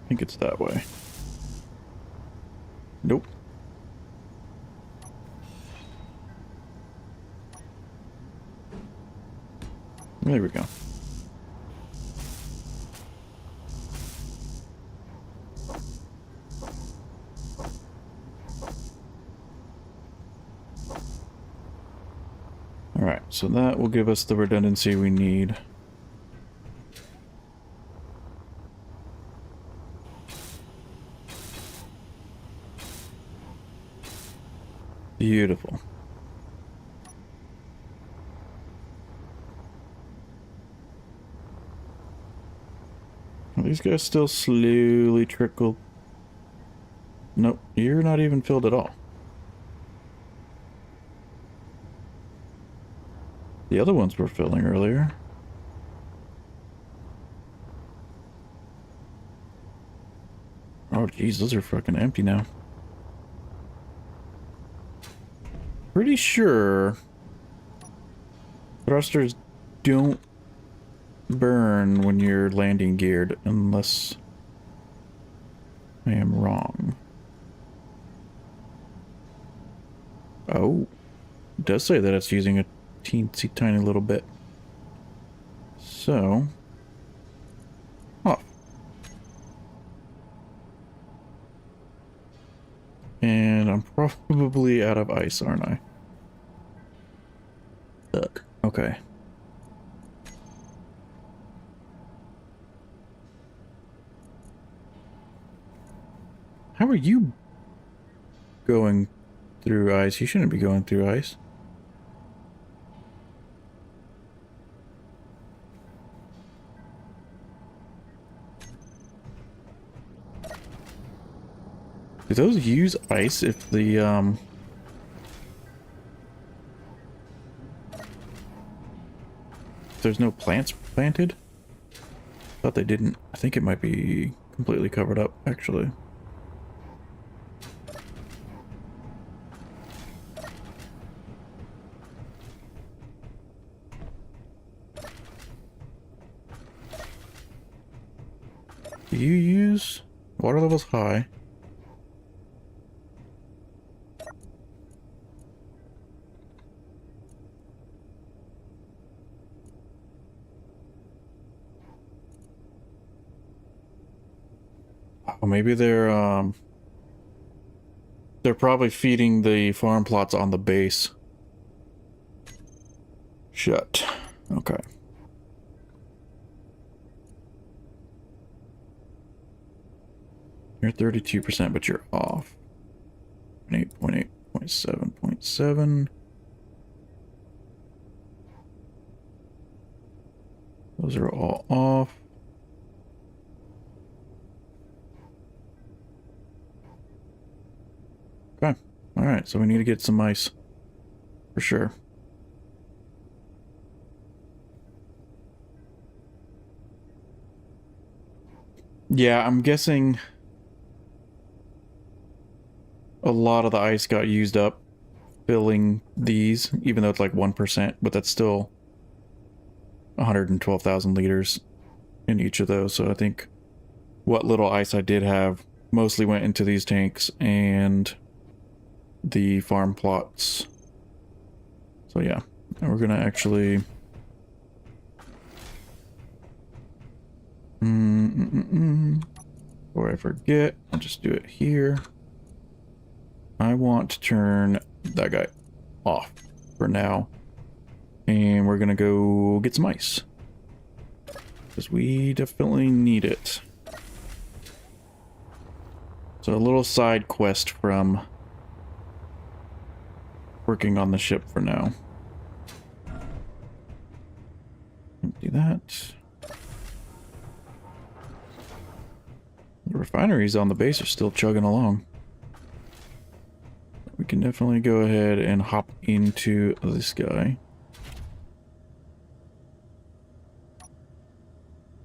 I think it's that way. Nope. There we go. Alright, so that will give us the redundancy we need. Beautiful. Well, these guys still slowly trickle. Nope, you're not even filled at all. The other ones were filling earlier. Oh geez, those are fucking empty now. Pretty sure thrusters don't burn when you're landing geared, unless I am wrong. Oh, it does say that it's using a teensy tiny little bit. So, off. And I'm probably out of ice, aren't I? Ugh. Okay. How are you going through ice? You shouldn't be going through ice. Do those use ice if the, if there's no plants planted? Thought they didn't. I think it might be completely covered up, actually. Do you use water levels high? Oh, maybe they're probably feeding the farm plots on the base. Shut. Okay. You're 32%, but you're off. 8.8, 0.7, 0.7. Those are all off. Alright, so we need to get some ice. For sure. Yeah, I'm guessing a lot of the ice got used up filling these, even though it's like 1%, but that's still 112,000 liters in each of those. So I think what little ice I did have mostly went into these tanks and the farm plots. So yeah, and we're gonna actually before I forget, I'll just do it here. I want to turn that guy off for now, and we're gonna go get some ice because we definitely need it. So a little side quest from working on the ship for now. Do that. The refineries on the base are still chugging along. We can definitely go ahead and hop into this guy.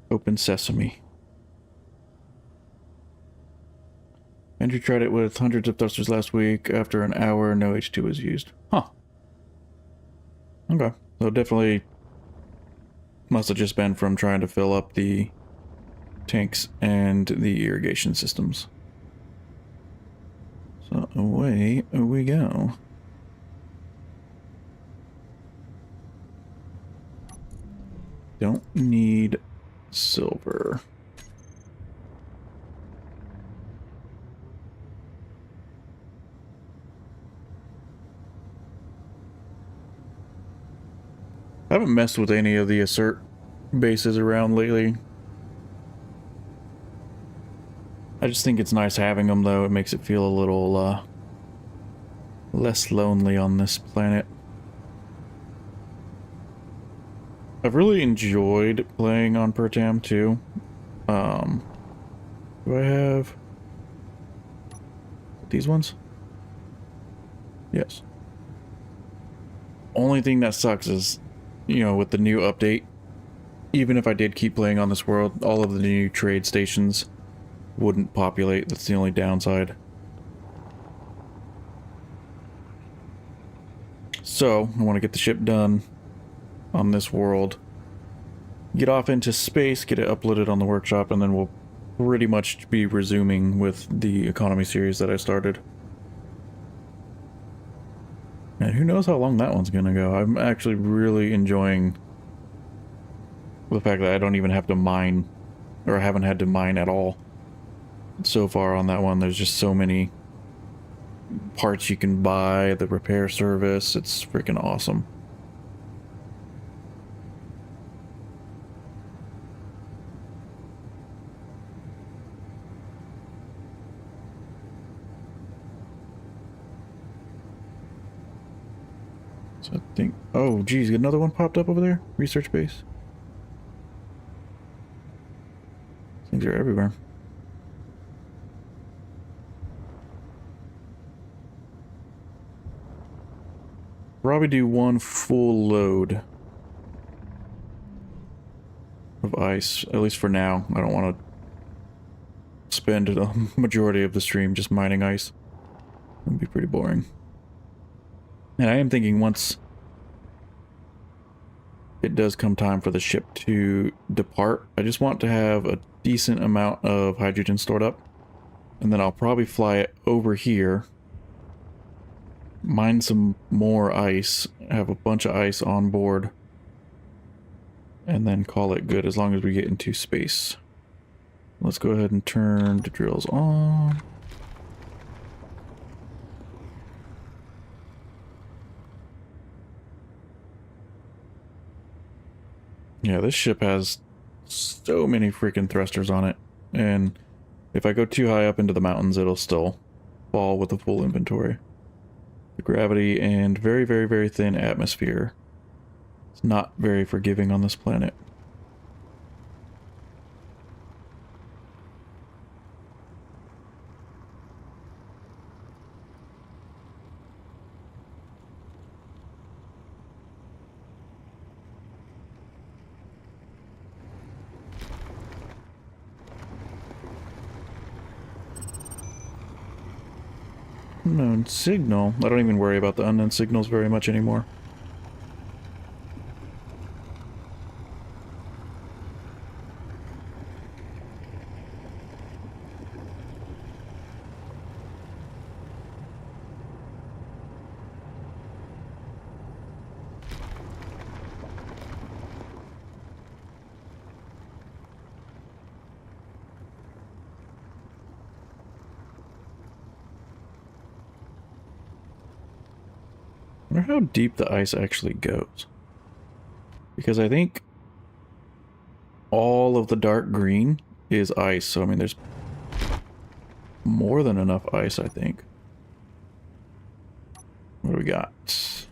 Open sesame. Andrew tried it with hundreds of thrusters last week. After an hour, no H2 was used. Huh. Okay. So definitely must have just been from trying to fill up the tanks and the irrigation systems. So away we go. Don't need silver. I haven't messed with any of the assert bases around lately. I just think it's nice having them, though. It makes it feel a little less lonely on this planet. I've really enjoyed playing on Pertam too. Do I have these ones? Yes. Only thing that sucks is, you know, with the new update, even if I did keep playing on this world, all of the new trade stations wouldn't populate. That's the only downside. So, I want to get the ship done on this world, get off into space, get it uploaded on the workshop, and then we'll pretty much be resuming with the economy series that I started. And who knows how long that one's gonna go. I'm actually really enjoying the fact that I don't even have to mine, or I haven't had to mine at all so far on that one. There's just so many parts you can buy, the repair service, it's freaking awesome. So I think, oh geez, another one popped up over there? Research base? Things are everywhere. Probably do one full load of ice, at least for now. I don't want to spend the majority of the stream just mining ice. It would be pretty boring. And I am thinking once it does come time for the ship to depart, I just want to have a decent amount of hydrogen stored up. And then I'll probably fly it over here, mine some more ice, have a bunch of ice on board, and then call it good as long as we get into space. Let's go ahead and turn the drills on. Yeah, this ship has so many freaking thrusters on it, and if I go too high up into the mountains, it'll still fall with a full inventory. The gravity and very, very, very thin atmosphere. It's not very forgiving on this planet. Unknown signal. I don't even worry about the unknown signals very much anymore. I wonder how deep the ice actually goes. Because I think all of the dark green is ice. So, I mean, there's more than enough ice, I think. What do we got?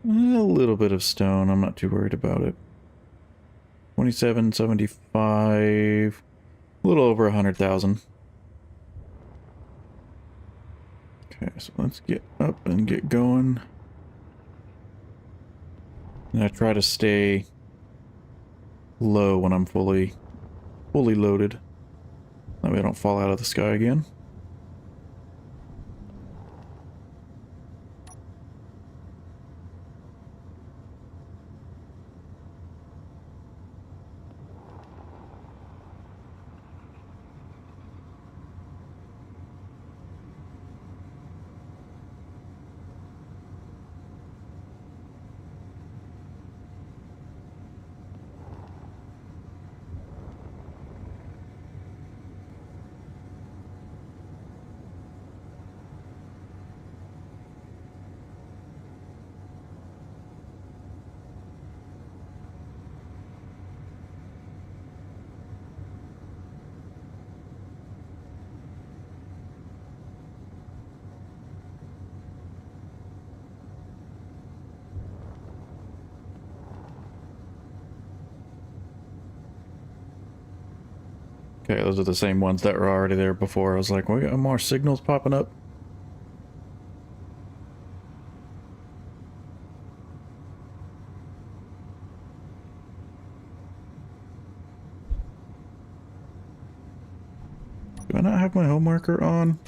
A little bit of stone. I'm not too worried about it. 2775. A little over 100,000. Okay, so let's get up and get going. And I try to stay low when I'm fully loaded. That way I don't fall out of the sky again. Okay, those are the same ones that were already there before. I was like, we got more signals popping up. Do I not have my home marker on?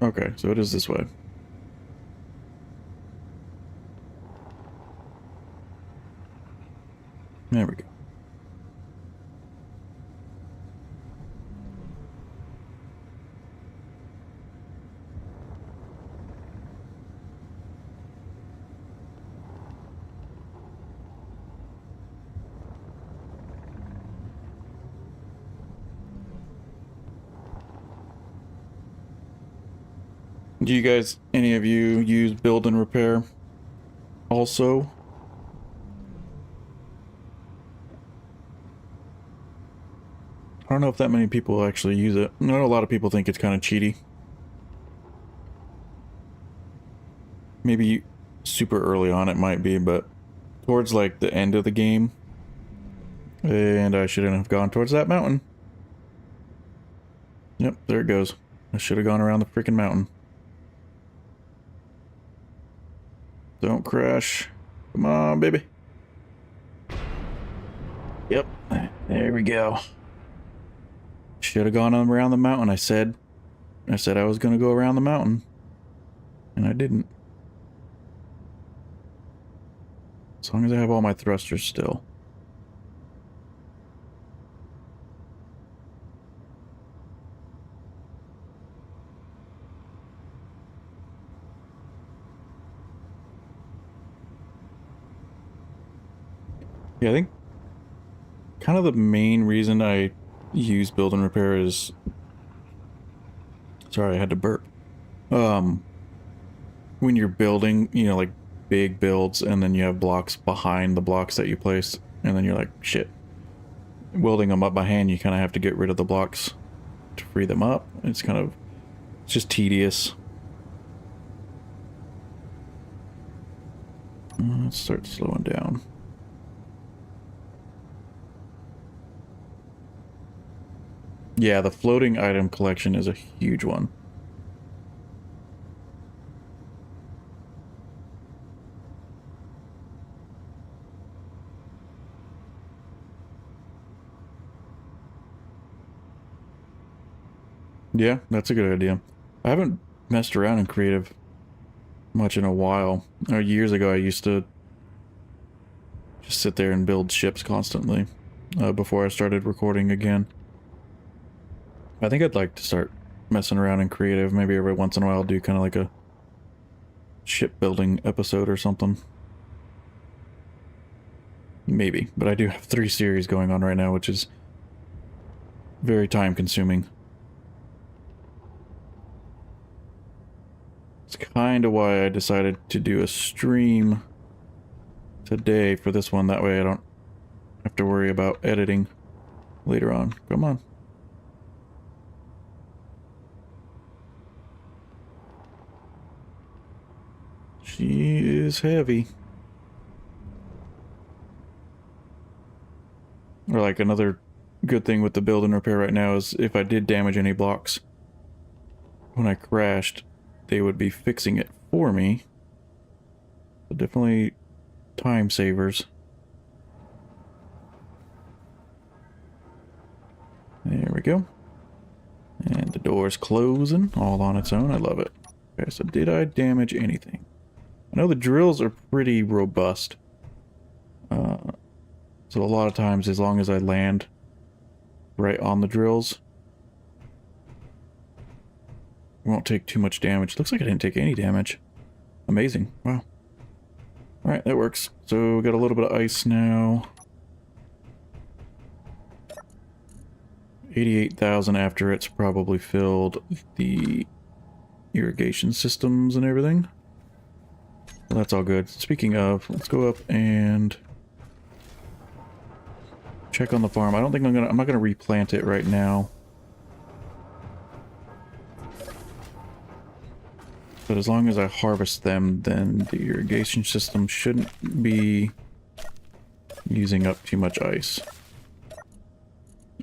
Okay, so it is this way. There we go. Do you guys, any of you, use build and repair also? I don't know if that many people actually use it. I know a lot of people think it's kind of cheaty. Maybe super early on it might be, but towards like the end of the game, and I shouldn't have gone towards that mountain. Yep, there it goes. I should have gone around the freaking mountain. Don't crash. Come on, baby. Yep, there we go. Should have gone around the mountain. I said I was going to go around the mountain, and I didn't. As long as I have all my thrusters still. Yeah, I think kind of the main reason I use build and repair is... Sorry, I had to burp. When you're building, you know, like big builds, and then you have blocks behind the blocks that you place, and then you're like, shit. Welding them up by hand, you kind of have to get rid of the blocks to free them up. It's just tedious. Let's start slowing down. Yeah, the floating item collection is a huge one. Yeah, that's a good idea. I haven't messed around in creative much in a while. Years ago, I used to just sit there and build ships constantly before I started recording again. I think I'd like to start messing around in creative. Maybe every once in a while do kind of like a shipbuilding episode or something. Maybe, but I do have 3 series going on right now, which is very time consuming. It's kind of why I decided to do a stream today for this one. That way I don't have to worry about editing later on. Come on. She is heavy. Or like another good thing with the build and repair right now is if I did damage any blocks when I crashed, they would be fixing it for me. So definitely time savers. There we go. And the door's closing all on its own. I love it. Okay, so did I damage anything? I know the drills are pretty robust. So a lot of times, as long as I land right on the drills, I won't take too much damage. Looks like I didn't take any damage. Amazing. Wow. Alright, that works. So we got a little bit of ice now. 88,000 after it's probably filled the irrigation systems and everything. Well, that's all good. Speaking of, let's go up and check on the farm. I don't think I'm not gonna replant it right now. But as long as I harvest them, then the irrigation system shouldn't be using up too much ice.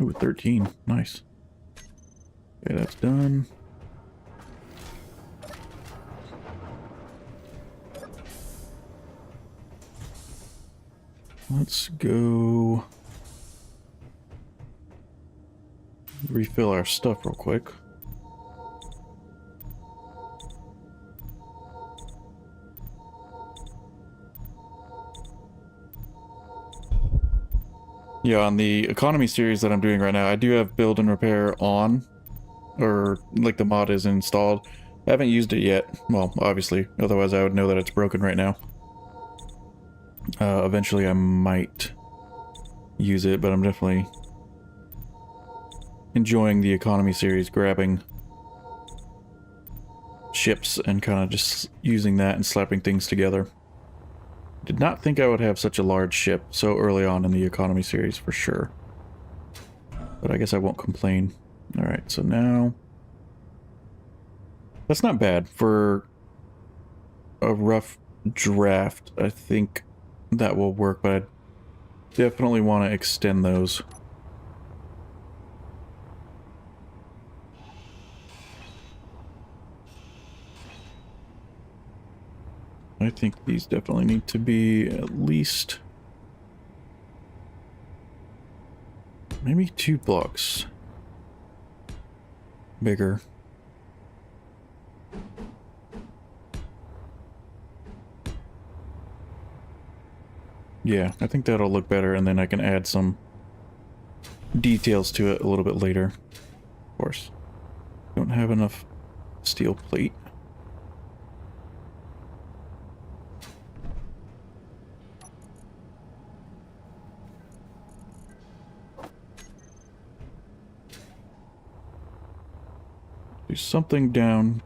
Ooh, 13. Nice. Okay, that's done. Let's go refill our stuff real quick. Yeah, on the economy series that I'm doing right now, I do have build and repair on, or like the mod is installed. I haven't used it yet. Well, obviously, otherwise I would know that it's broken right now. Eventually I might use it, but I'm definitely enjoying the economy series, grabbing ships and kind of just using that and slapping things together. Did not think I would have such a large ship so early on in the economy series, for sure. But I guess I won't complain. Alright, so now... That's not bad. For a rough draft, I think that will work, but I definitely want to extend those. I think these definitely need to be at least maybe 2 blocks bigger. Yeah, I think that'll look better, and then I can add some details to it a little bit later. Of course. Don't have enough steel plate. Do something down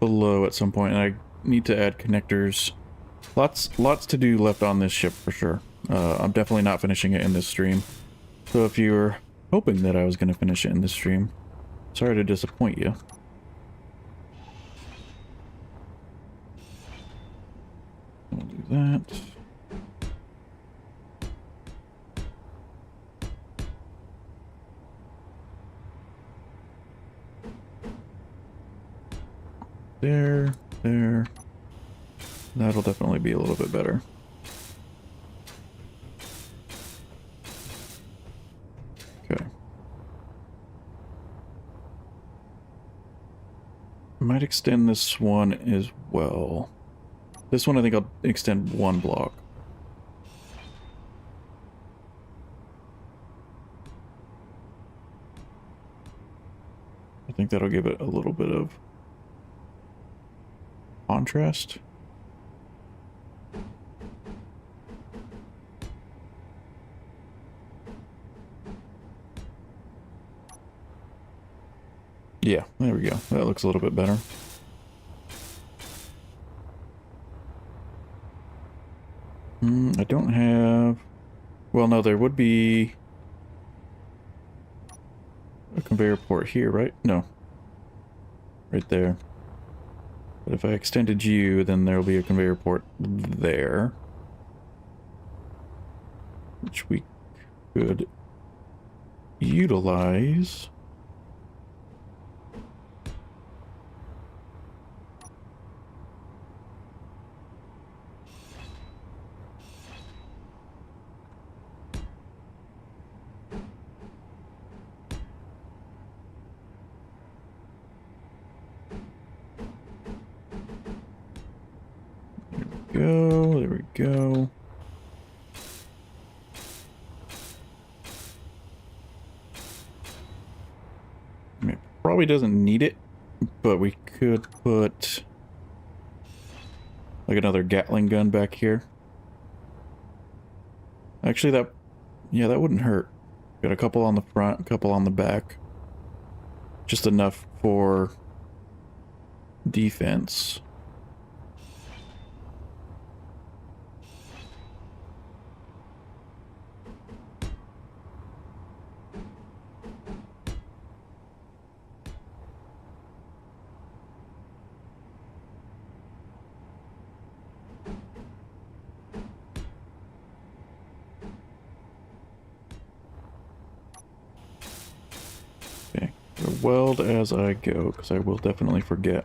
below at some point, and I need to add connectors. Lots to do left on this ship for sure. I'm definitely not finishing it in this stream. So if you were hoping that I was going to finish it in this stream, sorry to disappoint you. I'll do that. There. That'll definitely be a little bit better. Okay. I might extend this one as well. This one I think I'll extend one block. I think that'll give it a little bit of contrast. Yeah, there we go. That looks a little bit better. I don't have... Well, no, there would be a conveyor port here, right? No. Right there. But if I extended you, then there'll be a conveyor port there. Which we could utilize. There we go. I mean, probably doesn't need it, but we could put like another Gatling gun back here. Actually, that wouldn't hurt. Got a couple on the front, a couple on the back. Just enough for defense. Weld as I go, because I will definitely forget.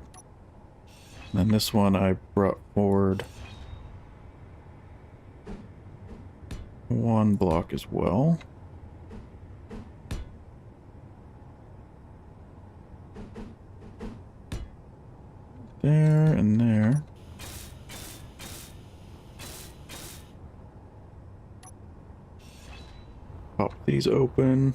And then this one I brought forward one block as well. There and there. Pop these open.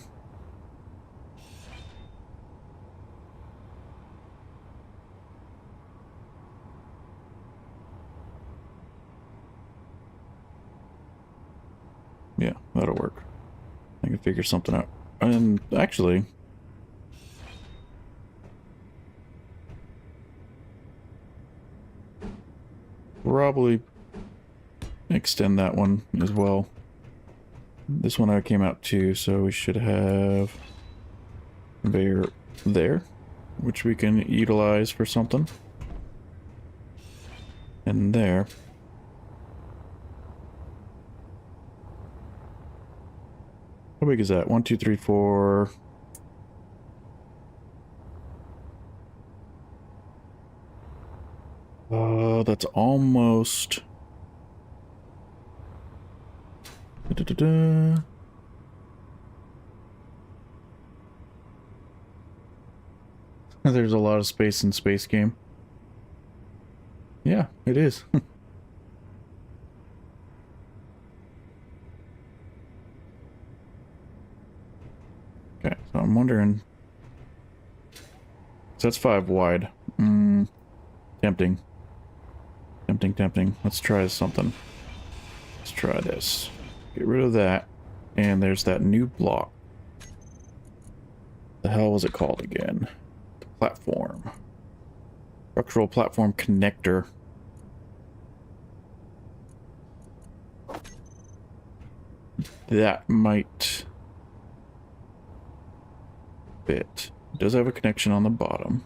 Yeah, that'll work. I can figure something out. And actually, probably extend that one as well. This one I came out too, so we should have conveyor there, which we can utilize for something. And there. How big is that? 1, 2, 3, 4. That's almost. Da-da-da-da. There's a lot of space in Space Game. Yeah, it is. Okay, so I'm wondering. So that's 5 wide. Tempting. Tempting. Let's try something. Let's try this. Get rid of that. And there's that new block. The hell was it called again? The platform. Structural platform connector. That might fit. It does have a connection on the bottom.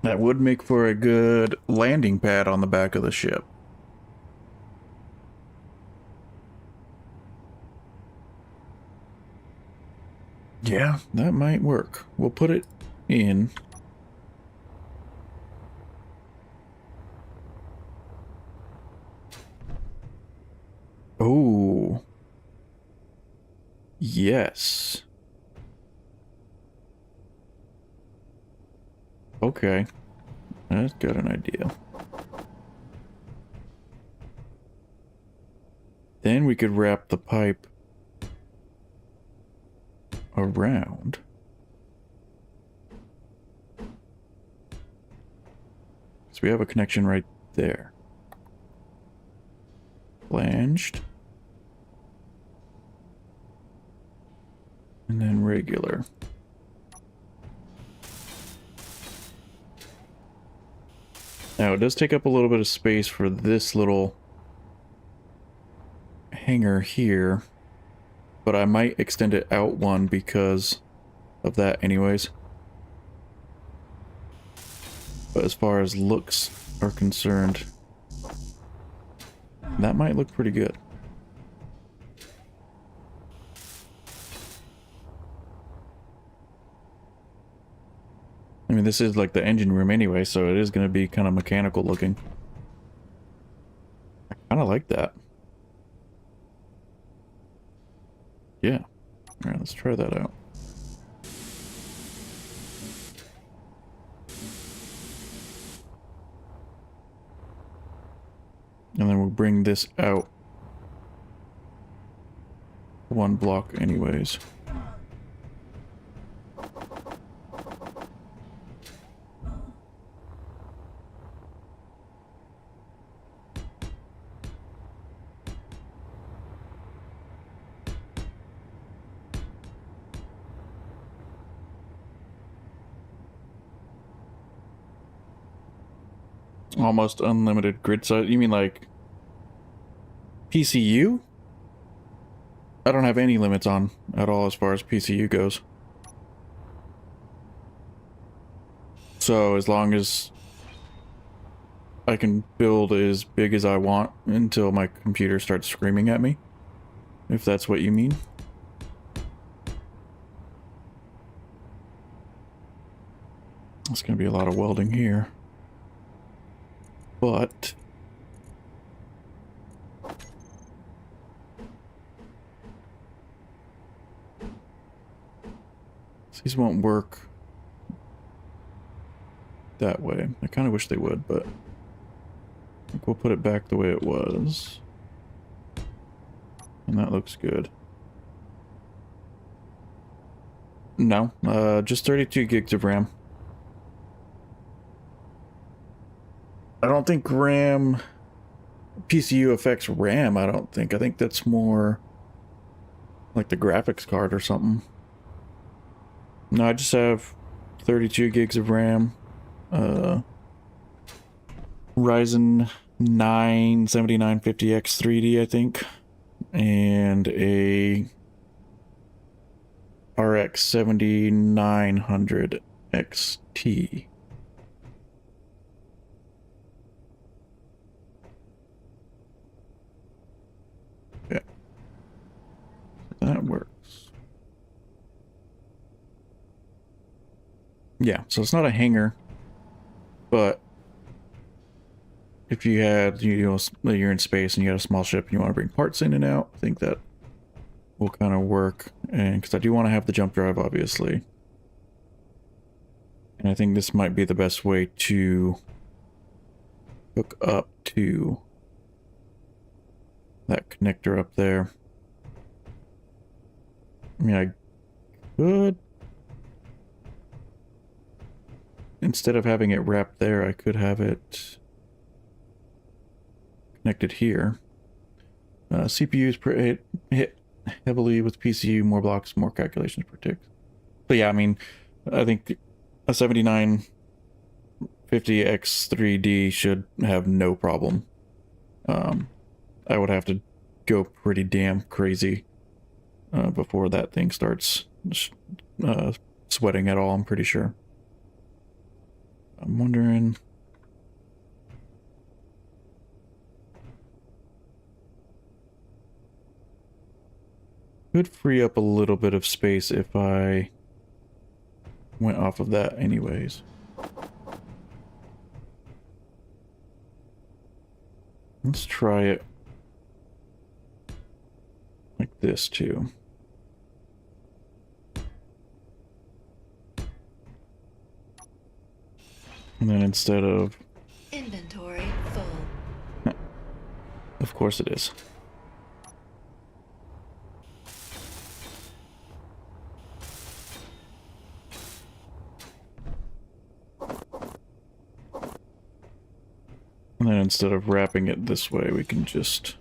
That would make for a good landing pad on the back of the ship. Yeah, that might work. We'll put it in. Oh. Yes. okay. I've got an idea. Then we could wrap the pipe around. So we have a connection right there. Flanged. And then regular. Now it does take up a little bit of space for this little hanger here, but I might extend it out one because of that anyways. But as far as looks are concerned, that might look pretty good. I mean, this is like the engine room anyway, so it is going to be kind of mechanical looking. I kind of like that. Yeah. Alright, let's try that out. And then we'll bring this out one block anyways. Almost unlimited grid size. You mean like PCU? I don't have any limits on at all as far as PCU goes. So as long as I can build as big as I want until my computer starts screaming at me, if that's what you mean. It's gonna be a lot of welding here. But these won't work that way. I kind of wish they would, but I think we'll put it back the way it was. And that looks good. No, just 32 gigs of RAM. I don't think RAM PCU affects RAM, I don't think. I think that's more like the graphics card or something. No, I just have 32 gigs of RAM. Ryzen 9 7950X 3D, I think. And a RX 7900 XT. Yeah. That works. Yeah, so it's not a hanger, but if you had, you're in space and you got a small ship and you want to bring parts in and out, I think that will kind of work. And because I do want to have the jump drive, obviously. And I think this might be the best way to hook up to that connector up there. I mean, I could, instead of having it wrapped there, I could have it connected here. CPUs hit heavily with PCU, more blocks, more calculations per tick. But yeah, I mean, I think a 7950X3D should have no problem. I would have to go pretty damn crazy before that thing starts sweating at all, I'm pretty sure. I'm wondering... Could free up a little bit of space if I went off of that anyways. Let's try it like this too. And then instead of... Inventory full. Of course it is. And then instead of wrapping it this way, we can just...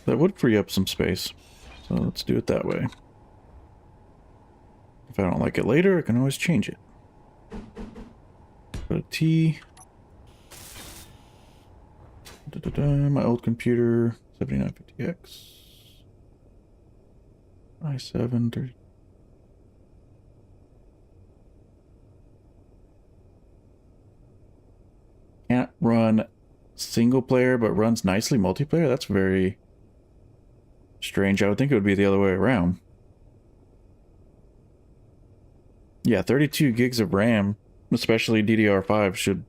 That would free up some space. So let's do it that way. If I don't like it later, I can always change it. Put a T. My old computer, 7950X. i7 30. Can't run single player, but runs nicely multiplayer? That's very strange. I would think it would be the other way around. Yeah, 32 gigs of RAM, especially DDR5, should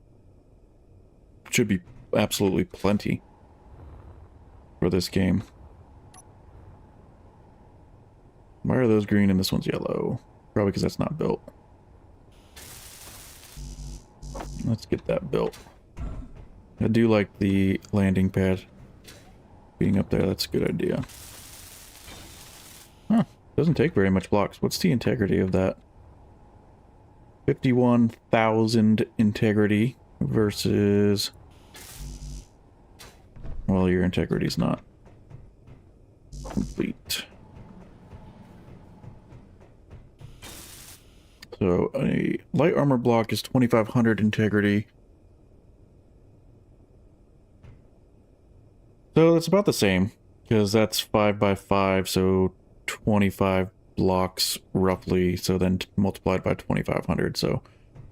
be absolutely plenty for this game. Why are those green and this one's yellow? Probably because that's not built. Let's get that built. I do like the landing pad being up there. That's a good idea. Huh. Doesn't take very much blocks. What's the integrity of that? 51,000 integrity versus... Well, your integrity's not complete. So a light armor block is 2,500 integrity. So that's about the same, because that's 5 by 5, so 25 blocks roughly, so then multiplied by 2,500. So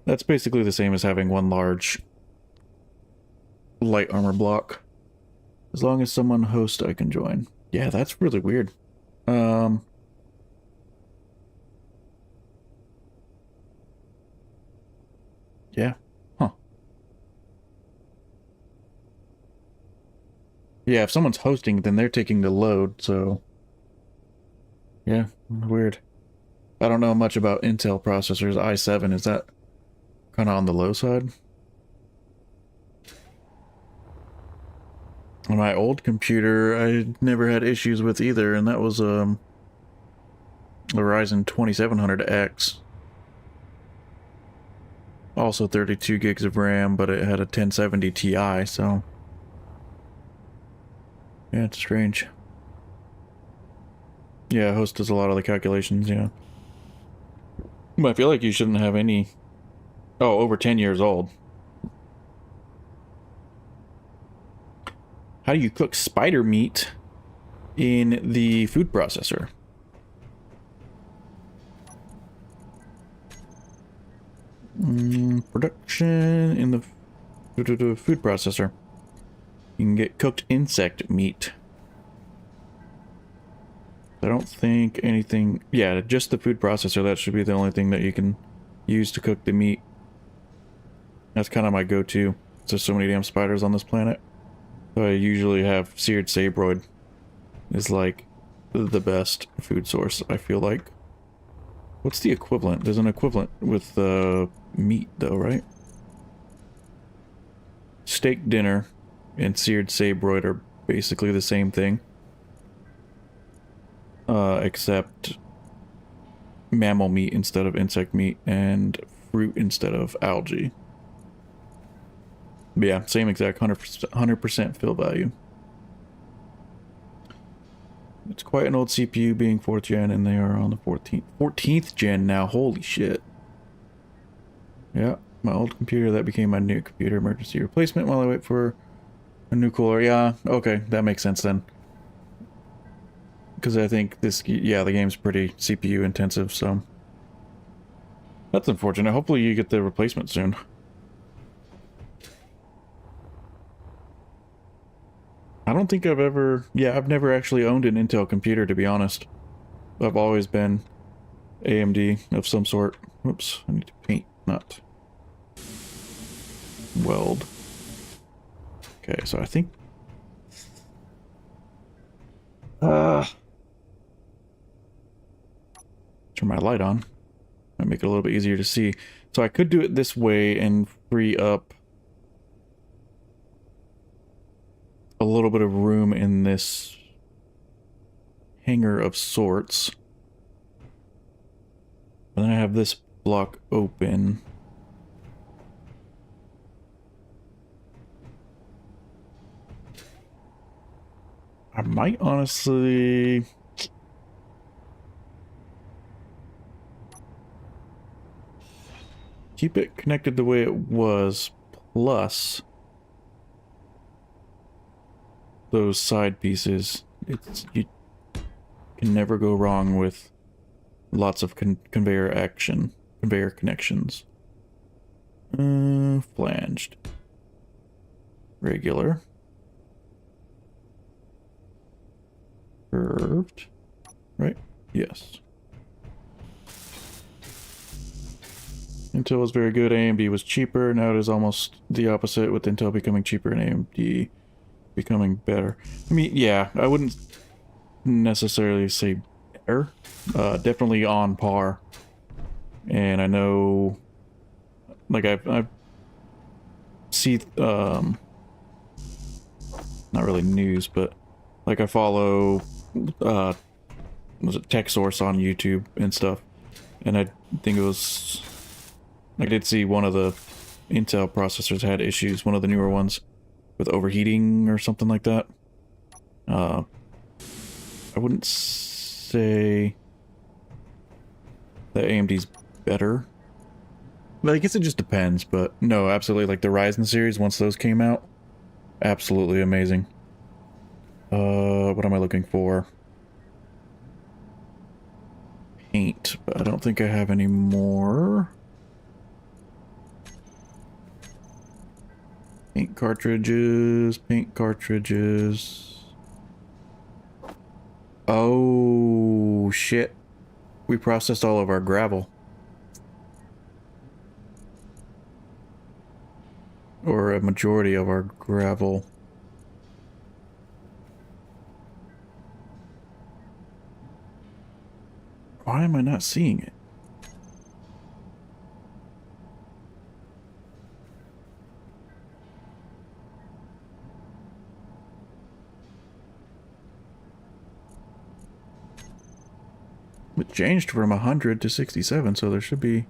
that's basically the same as having one large light armor block. As long as someone hosts, I can join. Yeah, that's really weird. Yeah. Huh. Yeah, if someone's hosting, then they're taking the load, so... Yeah, weird. I don't know much about Intel processors. i7, is that kind of on the low side? My old computer, I never had issues with either, and that was a Ryzen 2700X. Also 32 gigs of RAM, but it had a 1070 Ti, so... Yeah, it's strange. Yeah, host does a lot of the calculations, yeah. But I feel like you shouldn't have any... Oh, over 10 years old. How do you cook spider meat in the food processor? Production in the food processor. You can get cooked insect meat. I don't think anything... Yeah, just the food processor. That should be the only thing that you can use to cook the meat. That's kind of my go-to. There's so many damn spiders on this planet. So I usually have seared sabroid. Is like the best food source, I feel like. What's the equivalent? There's an equivalent with meat, though, right? Steak dinner and seared sabroid are basically the same thing. Except mammal meat instead of insect meat and fruit instead of algae. But yeah, same exact 100% fill value. It's quite an old CPU being 4th gen, and they are on the 14th gen now. Holy shit. Yeah, my old computer, that became my new computer. Emergency replacement while I wait for a new cooler. Yeah, okay, that makes sense then. Because I think this, yeah, the game's pretty CPU intensive, so... That's unfortunate. Hopefully you get the replacement soon. I don't think I've ever... Yeah, I've never actually owned an Intel computer, to be honest. I've always been AMD of some sort. Oops, I need to paint, not weld. Okay, so I think... turn my light on. Might make it a little bit easier to see. So I could do it this way and free up a little bit of room in this hangar of sorts. And then I have this block open. I might honestly... keep it connected the way it was, plus those side pieces. You can never go wrong with lots of conveyor connections. Flanged. Regular. Curved. Right? Yes. Intel was very good, AMD was cheaper. Now it is almost the opposite, with Intel becoming cheaper and AMD becoming better. I mean, yeah, I wouldn't necessarily say better. Definitely on par. And I know, like, I've see, not really news, but like I follow, was it Tech Source on YouTube and stuff, and I think it was, I did see one of the Intel processors had issues, one of the newer ones, with overheating or something like that. I wouldn't say that AMD's better, but I guess it just depends. But no, absolutely, like the Ryzen series, once those came out, absolutely amazing. What am I looking for? Paint, but I don't think I have any more. Paint cartridges, paint cartridges. Oh, shit. We processed all of our gravel. Or a majority of our gravel. Why am I not seeing it? It changed from 100 to 67, so there should be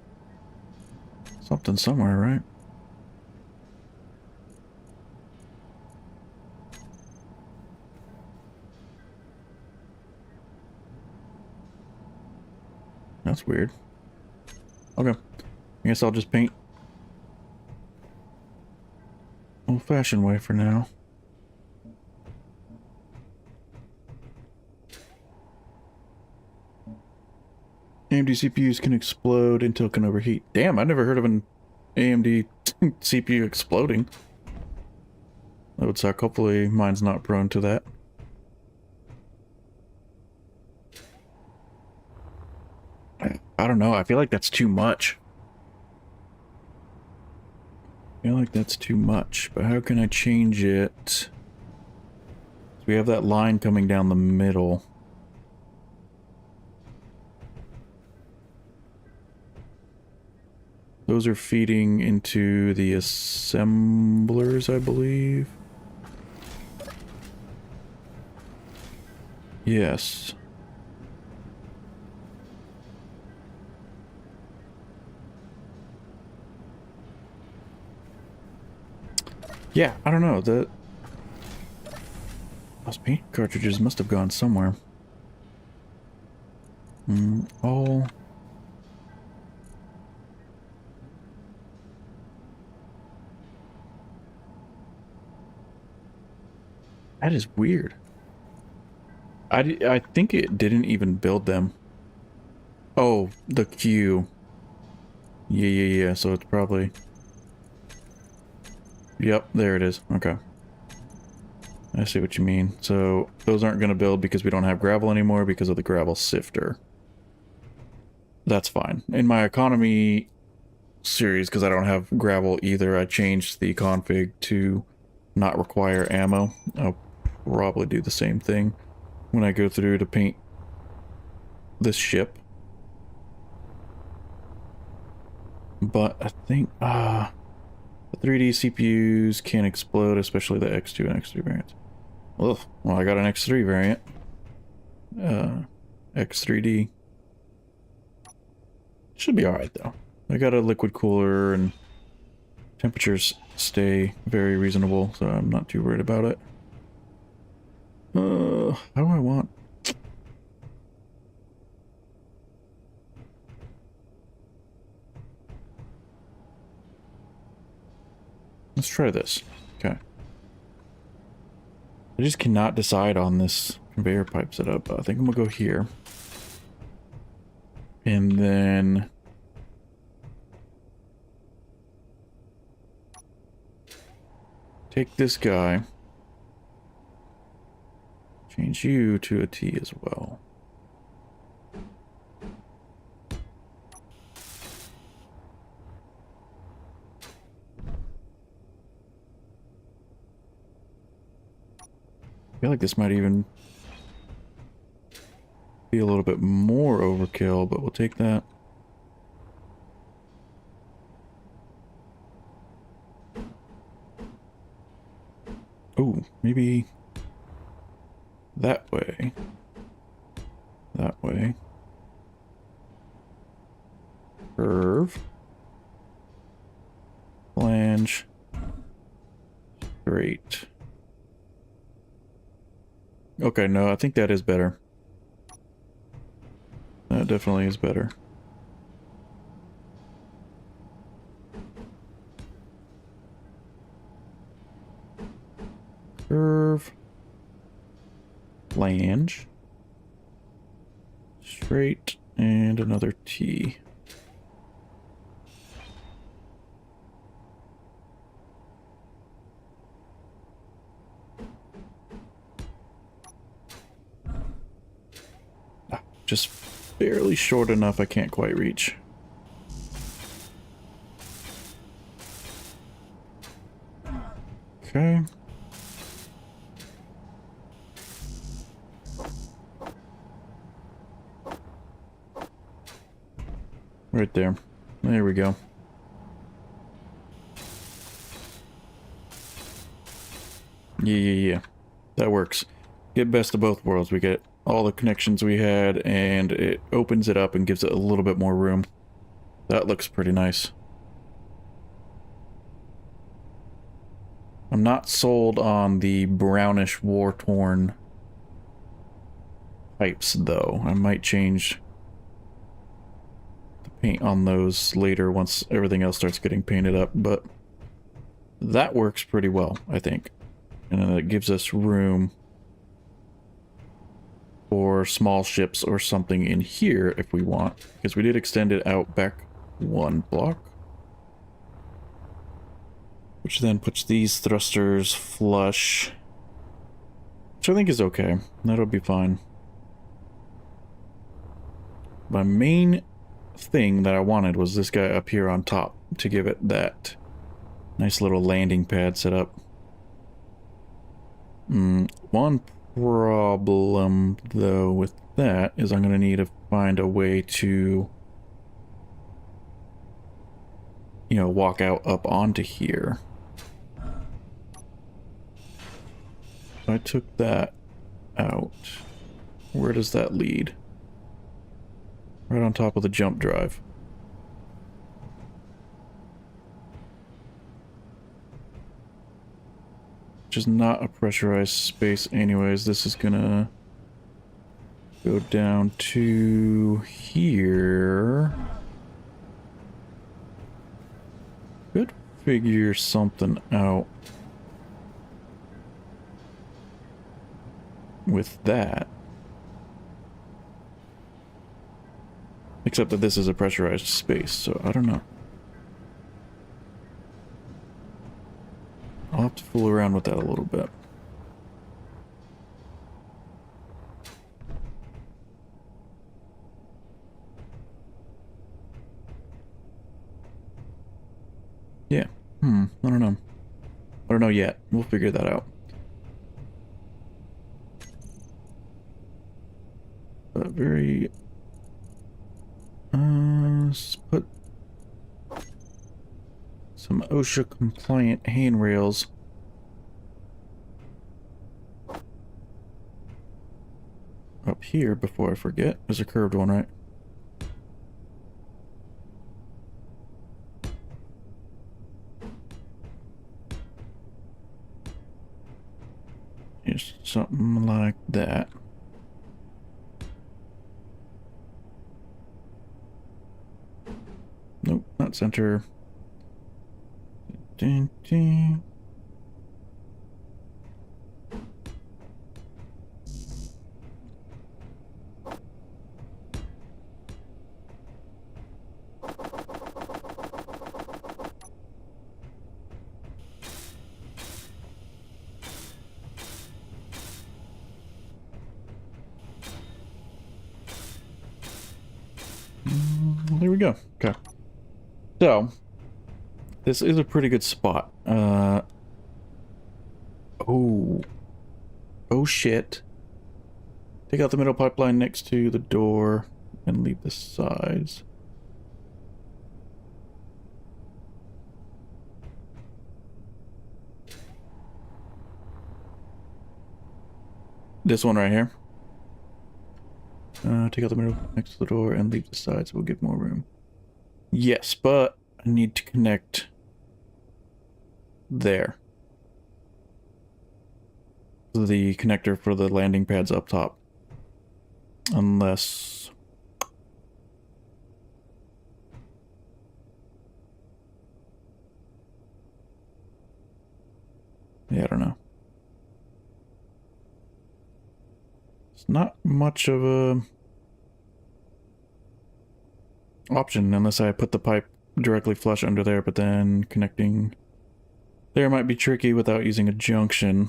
something somewhere, right? That's weird. Okay. I guess I'll just paint old-fashioned way for now. AMD CPUs can explode, Intel can overheat. Damn, I never heard of an AMD CPU exploding. That would suck. Hopefully mine's not prone to that. I don't know. I feel like that's too much. I feel like that's too much. But how can I change it? So we have that line coming down the middle. Those are feeding into the assemblers, I believe. Yes. Yeah, I don't know. Those paint cartridges must have gone somewhere. All... That is weird. I think it didn't even build them. Oh, the queue. Yeah. So it's probably... Yep, there it is. Okay. I see what you mean. So those aren't going to build because we don't have gravel anymore because of the gravel sifter. That's fine. In my economy series, because I don't have gravel either, I changed the config to not require ammo. I'll probably do the same thing when I go through to paint this ship. But I think the 3D CPUs can explode, especially the X2 and X3 variants. Ugh, well, I got an X3 variant. X3D. Should be alright though. I got a liquid cooler and temperatures stay very reasonable, so I'm not too worried about it. How do I want? Let's try this. Okay. I just cannot decide on this conveyor pipe setup. I think I'm gonna go here. And then take this guy. Change you to a T as well. I feel like this might even be a little bit more overkill, but we'll take that. Oh, maybe that way. That way. Curve. Flange. Straight. Okay, no, I think that is better. That definitely is better. Curve. Flange. Straight. And another T. Just barely short enough I can't quite reach. Okay. Right there. There we go. Yeah. That works. Get best of both worlds. We get all the connections we had, and it opens it up and gives it a little bit more room. That looks pretty nice. I'm not sold on the brownish war-torn pipes, though. I might change the paint on those later once everything else starts getting painted up, but that works pretty well, I think. And then it gives us room for small ships or something in here if we want, because we did extend it out back one block, which then puts these thrusters flush, which I think is okay. That'll be fine. My main thing that I wanted was this guy up here on top to give it that nice little landing pad set up. One problem, though, with that is I'm going to need to find a way to, you know, walk out up onto here. I took that out. Where does that lead? Right on top of the jump drive. Which is not a pressurized space anyways. This is gonna go down to here. Could figure something out with that. Except that this is a pressurized space, so I don't know. I'll have to fool around with that a little bit. Yeah. I don't know. I don't know yet. We'll figure that out. But very... let's put OSHA compliant handrails. Up here, before I forget, there's a curved one, right? Just something like that. Nope, not center. Dun, dun. There we go. Okay. So, this is a pretty good spot. Oh. Oh shit. Take out the middle pipeline next to the door and leave the sides. This one right here. Take out the middle next to the door and leave the sides. We'll give more room. Yes, but I need to connect there. The connector for the landing pads up top. Unless... yeah, I don't know. It's not much of a option unless I put the pipe directly flush under there, but then connecting there might be tricky without using a junction.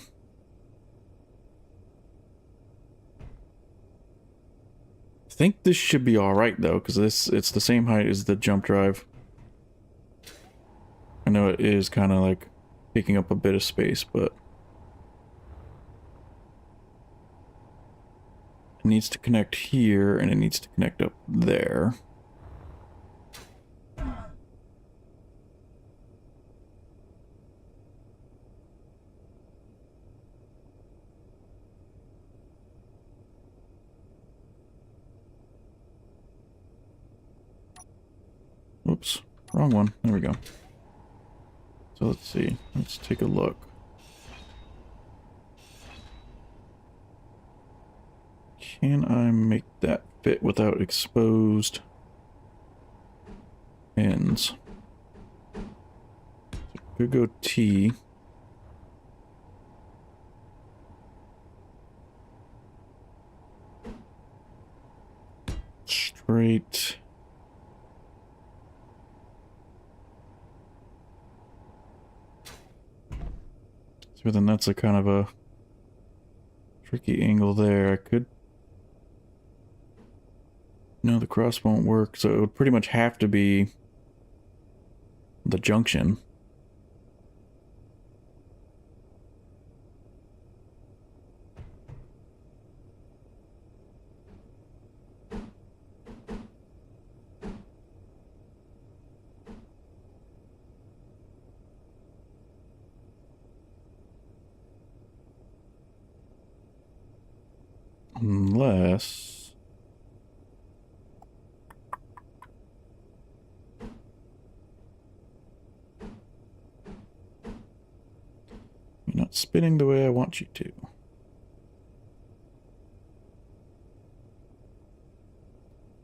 I think this should be alright though, because it's the same height as the jump drive. I know it is kind of like taking up a bit of space, but it needs to connect here and it needs to connect up there. Oops, wrong one. There we go. So let's see. Let's take a look. Can I make that fit without exposed ends? So could go T. Straight. So then that's a kind of a tricky angle there. I could... no, the cross won't work, so it would pretty much have to be the junction. Unless... you're not spinning the way I want you to.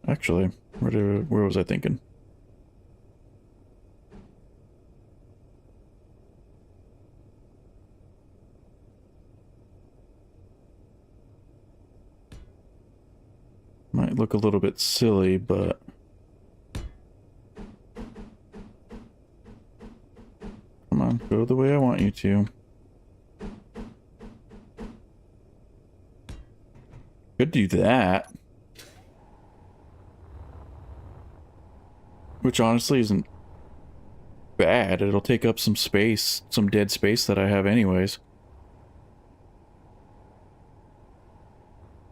Actually, where was I thinking? Might look a little bit silly, but... come on, go the way I want you to. Could do that. Which honestly isn't bad. It'll take up some space, some dead space that I have anyways.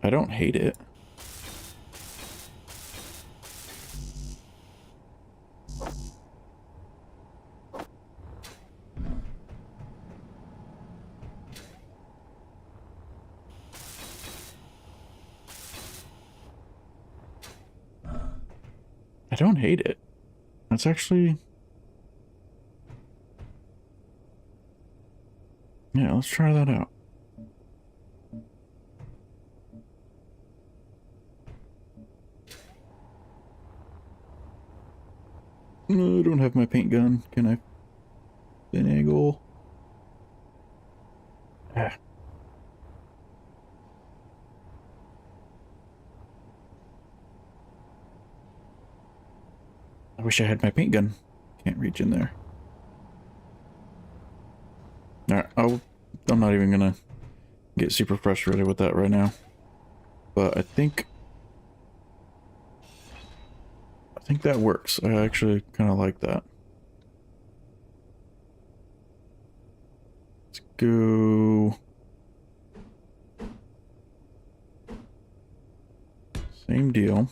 I don't hate it. don't hate it. That's actually... Yeah, let's try that out. No, I don't have my paint gun. Can I finagle? Ah. I wish I had my paint gun. Can't reach in there. Alright, I'm not even gonna get super frustrated with that right now. But I think that works. I actually kind of like that. Let's go. Same deal.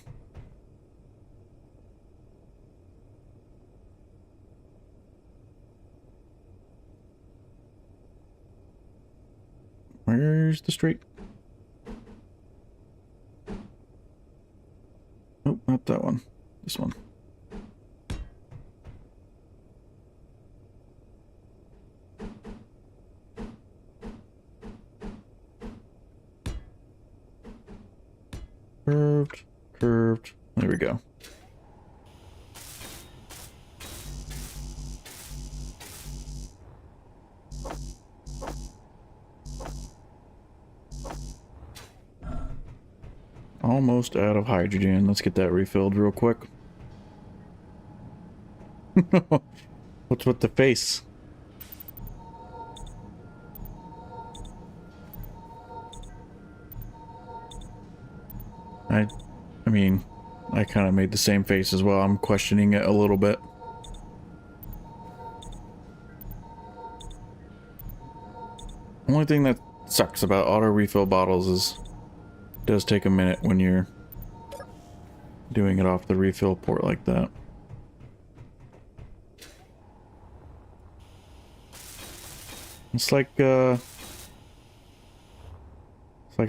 Where's the straight? Nope, not that one. This one. Curved, curved. There we go. Almost out of hydrogen. Let's get that refilled real quick. What's with the face? I mean, I kind of made the same face as well. I'm questioning it a little bit. Only thing that sucks about auto refill bottles is it does take a minute when you're doing it off the refill port like that. It's like I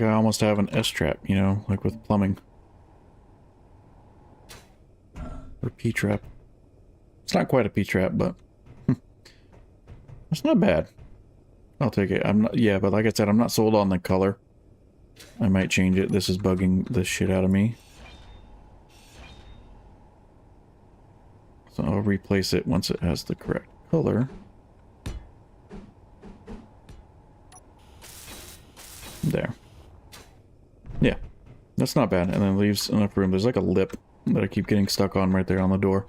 almost have an S-trap, you know, like with plumbing. Or P-trap. It's not quite a P-trap, but it's not bad. I'll take it. I'm not, yeah, but like I said, I'm not sold on the color. I might change it. This is bugging the shit out of me. So I'll replace it once it has the correct color. There. Yeah, that's not bad. And then leaves enough room. There's like a lip that I keep getting stuck on right there on the door.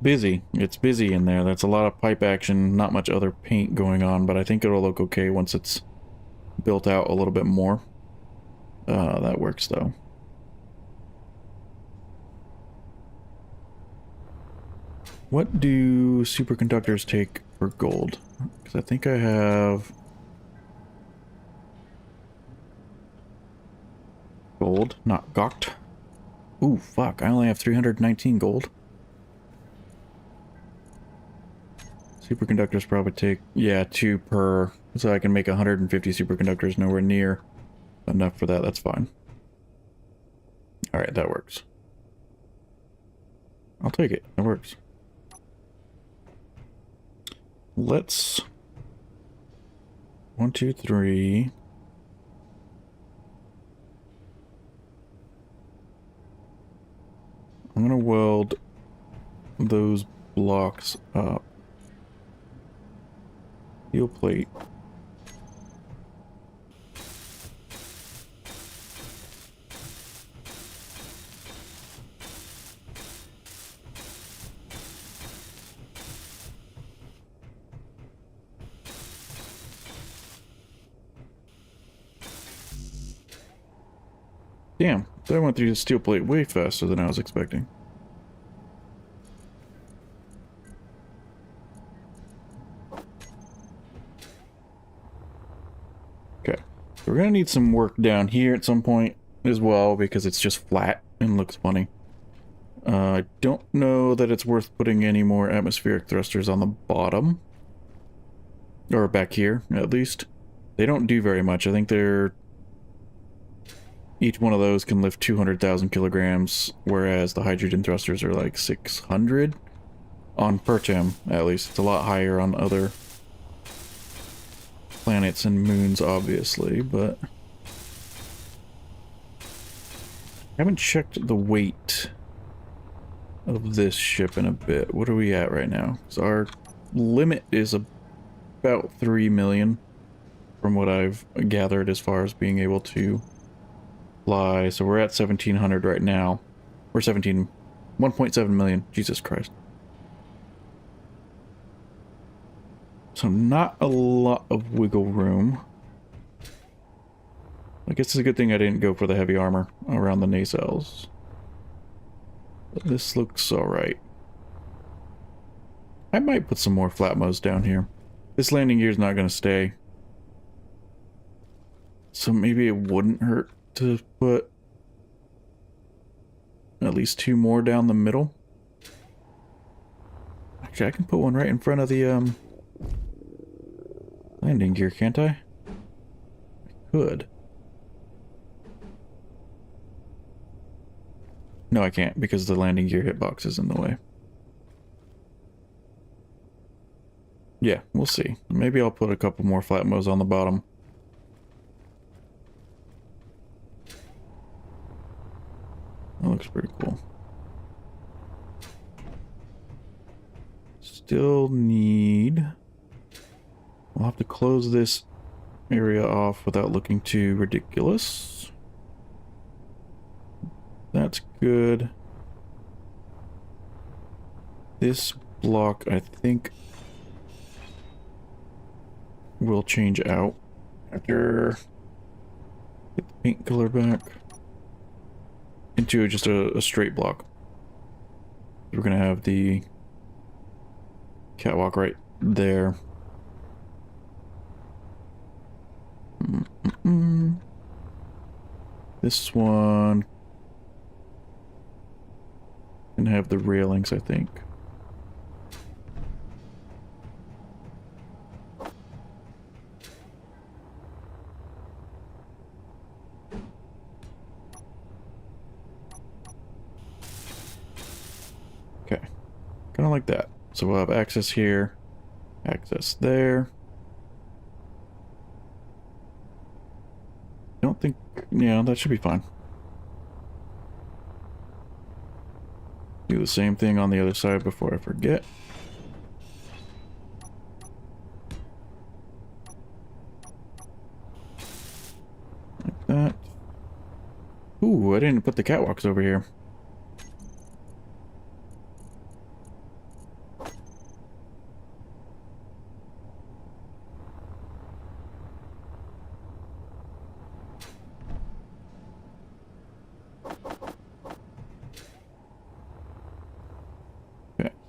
Busy. It's busy in there. That's a lot of pipe action, not much other paint going on, but I think it'll look okay once it's built out a little bit more. That works though. What do superconductors take for gold? Because I think I have gold, not gokt. Ooh, fuck, I only have 319 gold. Superconductors probably take, yeah, 2 per, so I can make 150 superconductors, nowhere near enough for that, that's fine. Alright, that works. I'll take it, that works. Let's... 1, 2, 3... I'm gonna weld those blocks up. Steel plate. Damn, that went through the steel plate way faster than I was expecting. Okay, so we're gonna need some work down here at some point as well because it's just flat and looks funny. I don't know that it's worth putting any more atmospheric thrusters on the bottom. Or back here, at least. They don't do very much. I think they're Each one of those can lift 200,000 kilograms, whereas the hydrogen thrusters are like 600 on Pertam, at least. It's a lot higher on other planets and moons, obviously, but I haven't checked the weight of this ship in a bit. What are we at right now? So our limit is about 3 million from what I've gathered as far as being able to fly. So we're at 1700 right now. We're 1.7 million. Jesus Christ. So not a lot of wiggle room. I guess it's a good thing I didn't go for the heavy armor around the nacelles. But this looks alright. I might put some more flatmos down here. This landing gear is not going to stay. So maybe it wouldn't hurt to put at least 2 more down the middle. Actually, I can put one right in front of the landing gear, can't I? I could. No, I can't, because the landing gear hitbox is in the way. Yeah, we'll see. Maybe I'll put a couple more flatmos on the bottom. That looks pretty cool. Still need... We'll have to close this area off without looking too ridiculous. That's good. This block, I think, will change out after get the paint color back into just a straight block. We're gonna have the catwalk right there. This one can have the railings, I think. Okay, kind of like that. So we'll have access here, access there. I don't think, yeah, that should be fine. Do the same thing on the other side before I forget. Like that. Ooh, I didn't put the catwalks over here.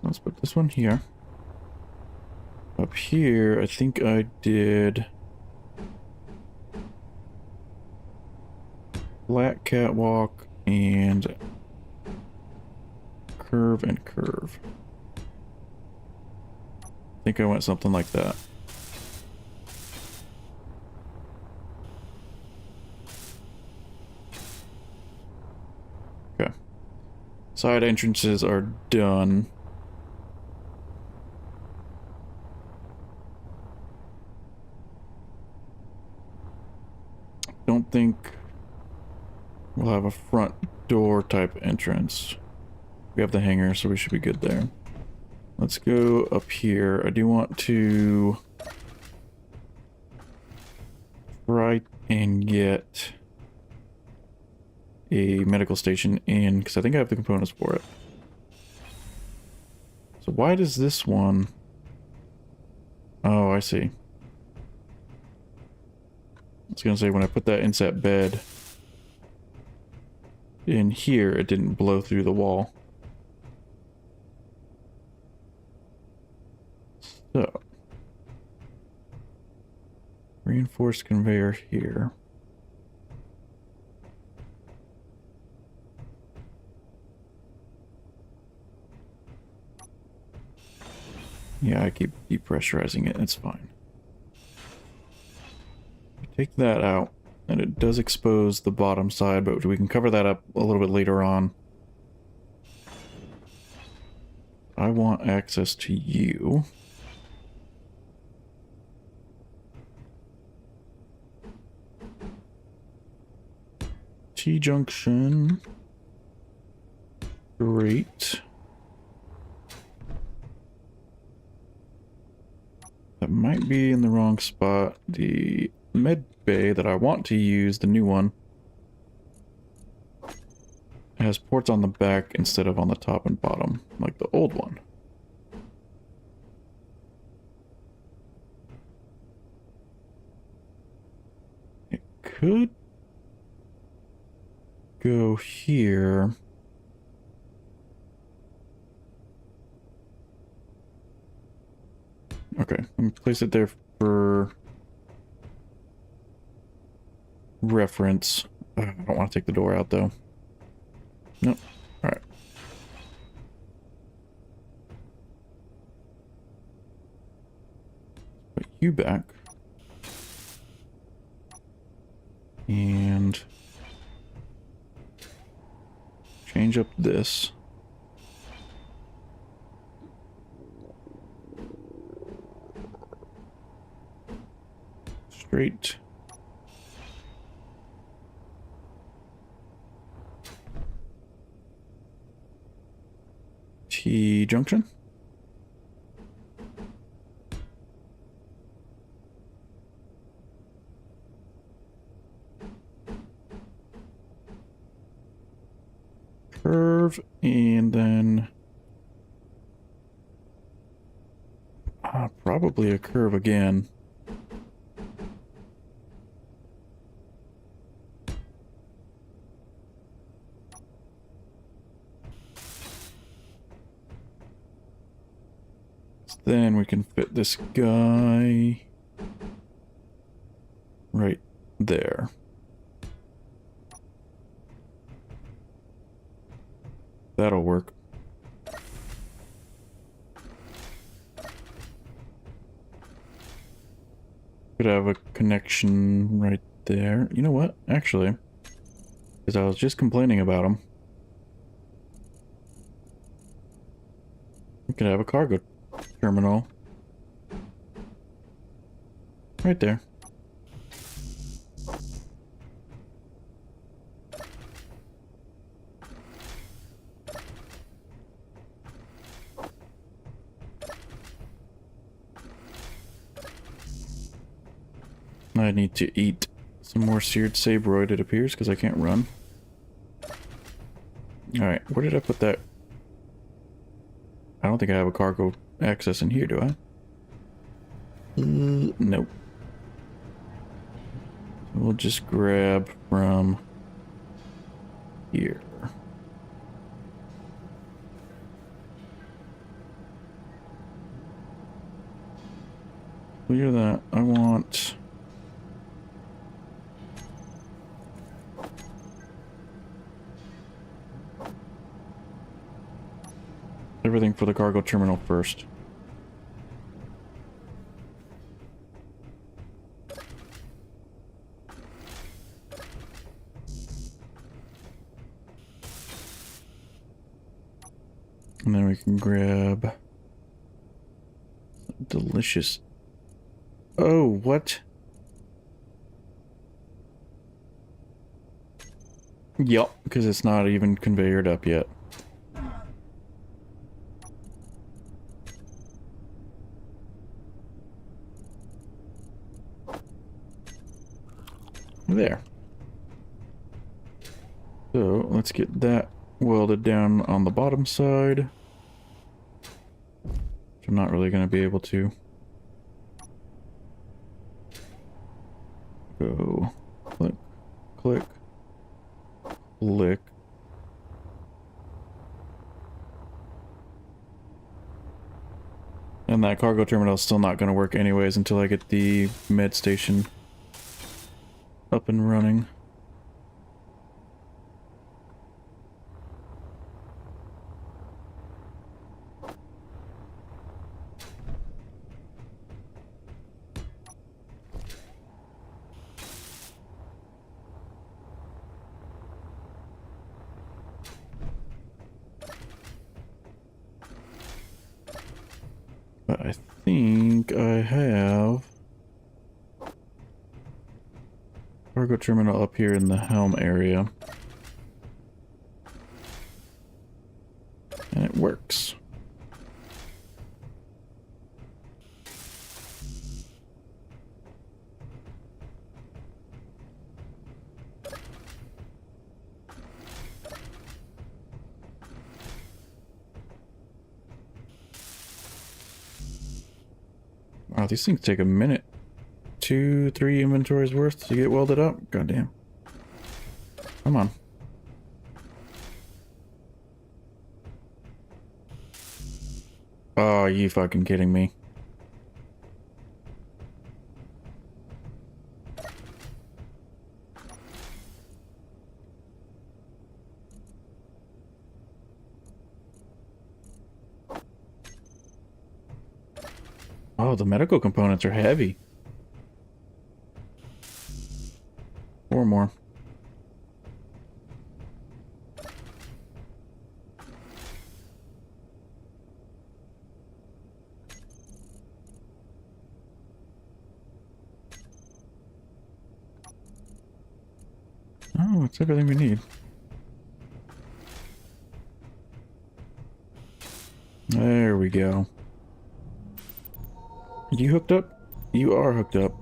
Let's put this one here. Up here, I think I did flat catwalk and curve and curve. I think I went something like that. Okay. Side entrances are done. Don't think we'll have a front door type entrance. We have the hangar, so we should be good there. Let's go up here. I do want to try and get a medical station in, because I think I have the components for it. So why does this one... Oh, I see. I was gonna say, when I put that inset bed in here, it didn't blow through the wall. So, reinforced conveyor here. Yeah, I keep depressurizing it, it's fine. Take that out. And it does expose the bottom side, but we can cover that up a little bit later on. I want access to you. T-junction. Great. That might be in the wrong spot. The med bay that I want to use, the new one, has ports on the back instead of on the top and bottom, like the old one. It could go here. Okay, let me place it there for reference. I don't want to take the door out though. Nope. Alright. Put you back. And change up this. Straight. T-junction. Curve, and then probably a curve again. Then we can fit this guy right there. That'll work. Could have a connection right there. You know what? Actually, because I was just complaining about them, we could have a cargo terminal right there. I need to eat some more seared sabroid, it appears, because I can't run. Alright, where did I put that? I don't think I have a cargo access in here, do I? Nope. We'll just grab from here. Clear that. I want... everything for the cargo terminal first. And then we can grab delicious. Oh, what? Yup, because it's not even conveyored up yet. There. So let's get that welded down on the bottom side. Which I'm not really going to be able to. Go click, click, click. And that cargo terminal is still not going to work anyways until I get the med station up and running. Cargo terminal up here in the helm area. And it works. Wow, these things take a minute. 2, 3 inventories worth to get welded up? Goddamn. Come on. Oh, are you fucking kidding me? Oh, the medical components are heavy. 4 more. Oh, it's everything we need. There we go. Are you hooked up? You are hooked up.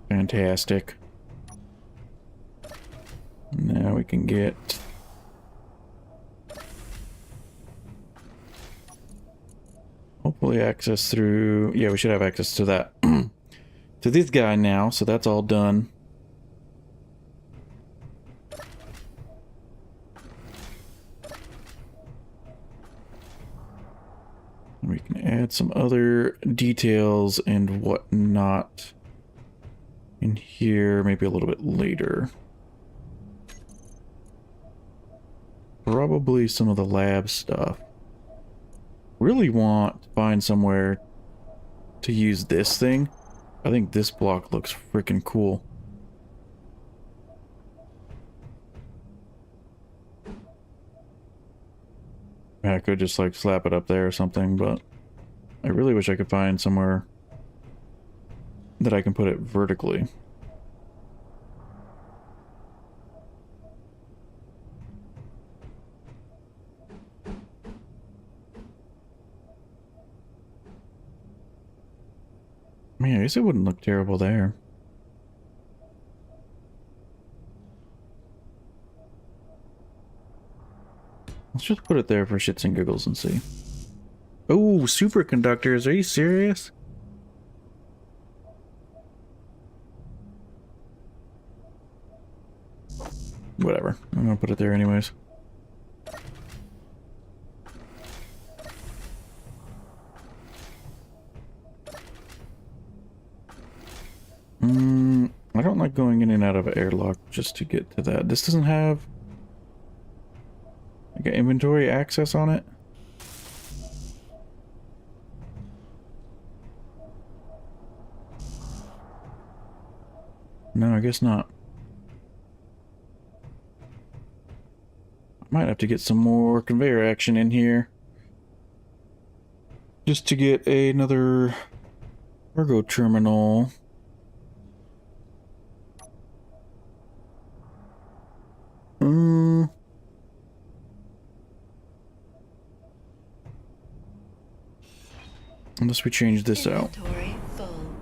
Fantastic. Now we can get... hopefully access through... yeah, we should have access to that. To this guy now, so that's all done. We can add some other details and whatnot in here, maybe a little bit later. Probably some of the lab stuff. Really want to find somewhere to use this thing. I think this block looks freaking cool. I could just like slap it up there or something, but I really wish I could find somewhere that I can put it vertically. I mean, I guess it wouldn't look terrible there. Let's just put it there for shits and giggles and see. Oh, superconductors, are you serious? Whatever, I'm gonna put it there anyways. I don't like going in and out of an airlock just to get to that. This doesn't have like an inventory access on it. No, I guess not. I might have to get some more conveyor action in here just to get another cargo terminal. Unless we change this out. Inventory full.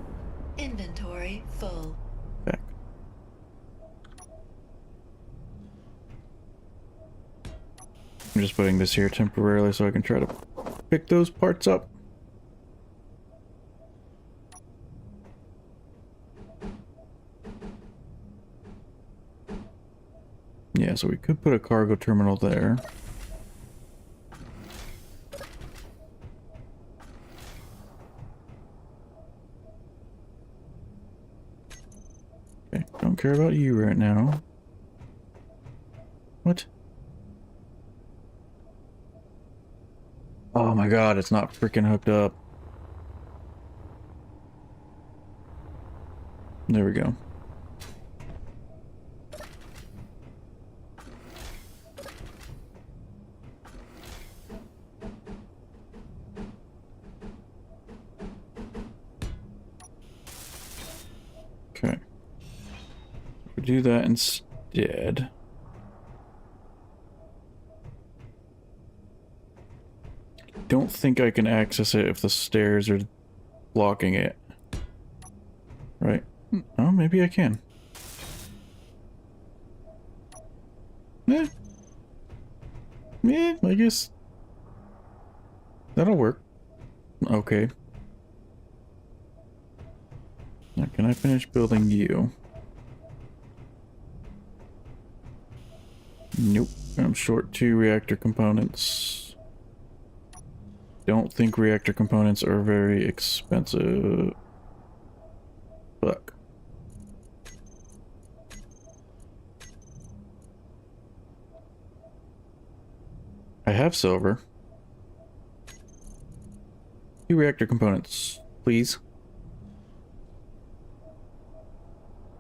Inventory full. Back. I'm just putting this here temporarily so I can try to pick those parts up. Yeah, so we could put a cargo terminal there. Okay, don't care about you right now. What? Oh my god, it's not freaking hooked up. There we go. Okay. We do that instead. Don't think I can access it if the stairs are blocking it. Right? Oh, maybe I can. Eh. Yeah, I guess that'll work. Okay. Now, can I finish building you? Nope. I'm short 2 reactor components. Don't think reactor components are very expensive. Fuck. I have silver. 2 reactor components, please.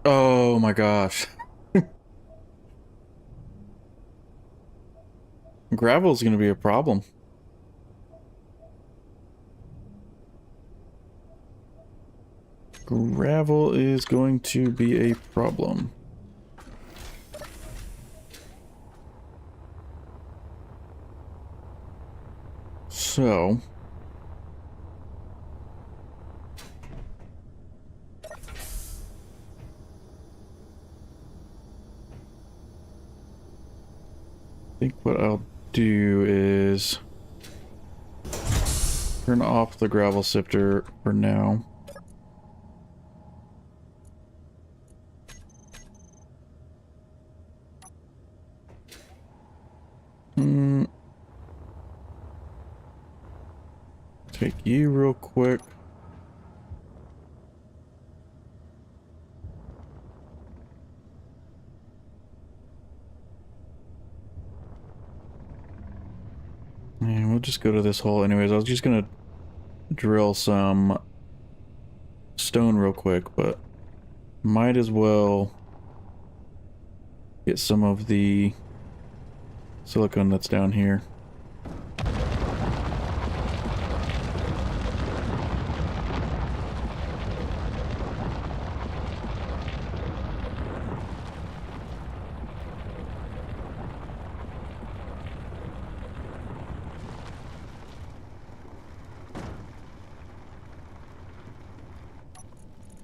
Oh my gosh. Gravel's gonna be a problem. Gravel is going to be a problem. So... I think what I'll do is turn off the gravel sifter for now. Take you real quick. And we'll just go to this hole anyways. I was just gonna drill some stone real quick, but might as well get some of the silicone that's down here.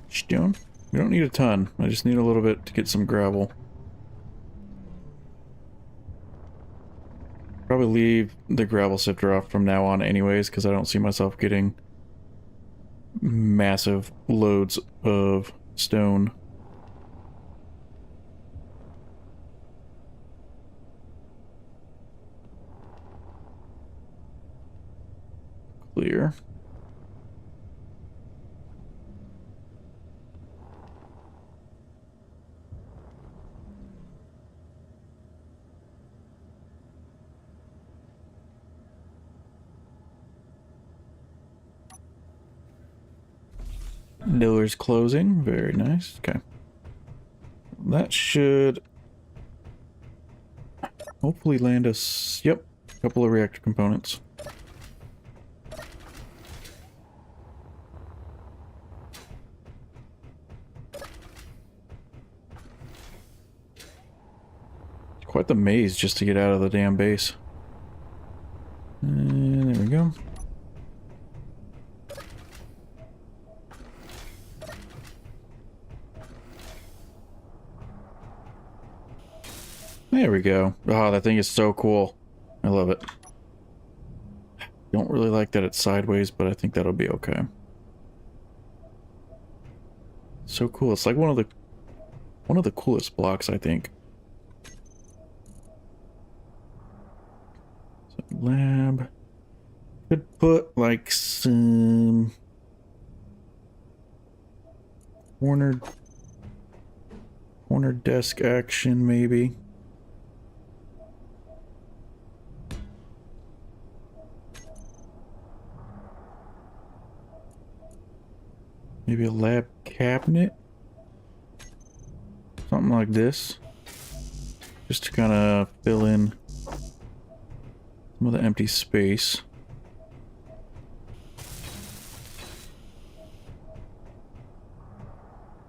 Stone? We don't need a ton. I just need a little bit to get some gravel. Probably leave the gravel sifter off from now on anyways, because I don't see myself getting massive loads of stone. Clear. Doors closing. Very nice. Okay. That should hopefully land us... Yep. A couple of reactor components. Quite the maze just to get out of the damn base. And there we go. There we go. Oh, that thing is so cool. I love it. Don't really like that it's sideways, but I think that'll be okay. So cool. It's like one of the coolest blocks, I think. So, lab. Could put like some corner desk action maybe. Maybe a lab cabinet? Something like this. Just to kind of fill in some of the empty space.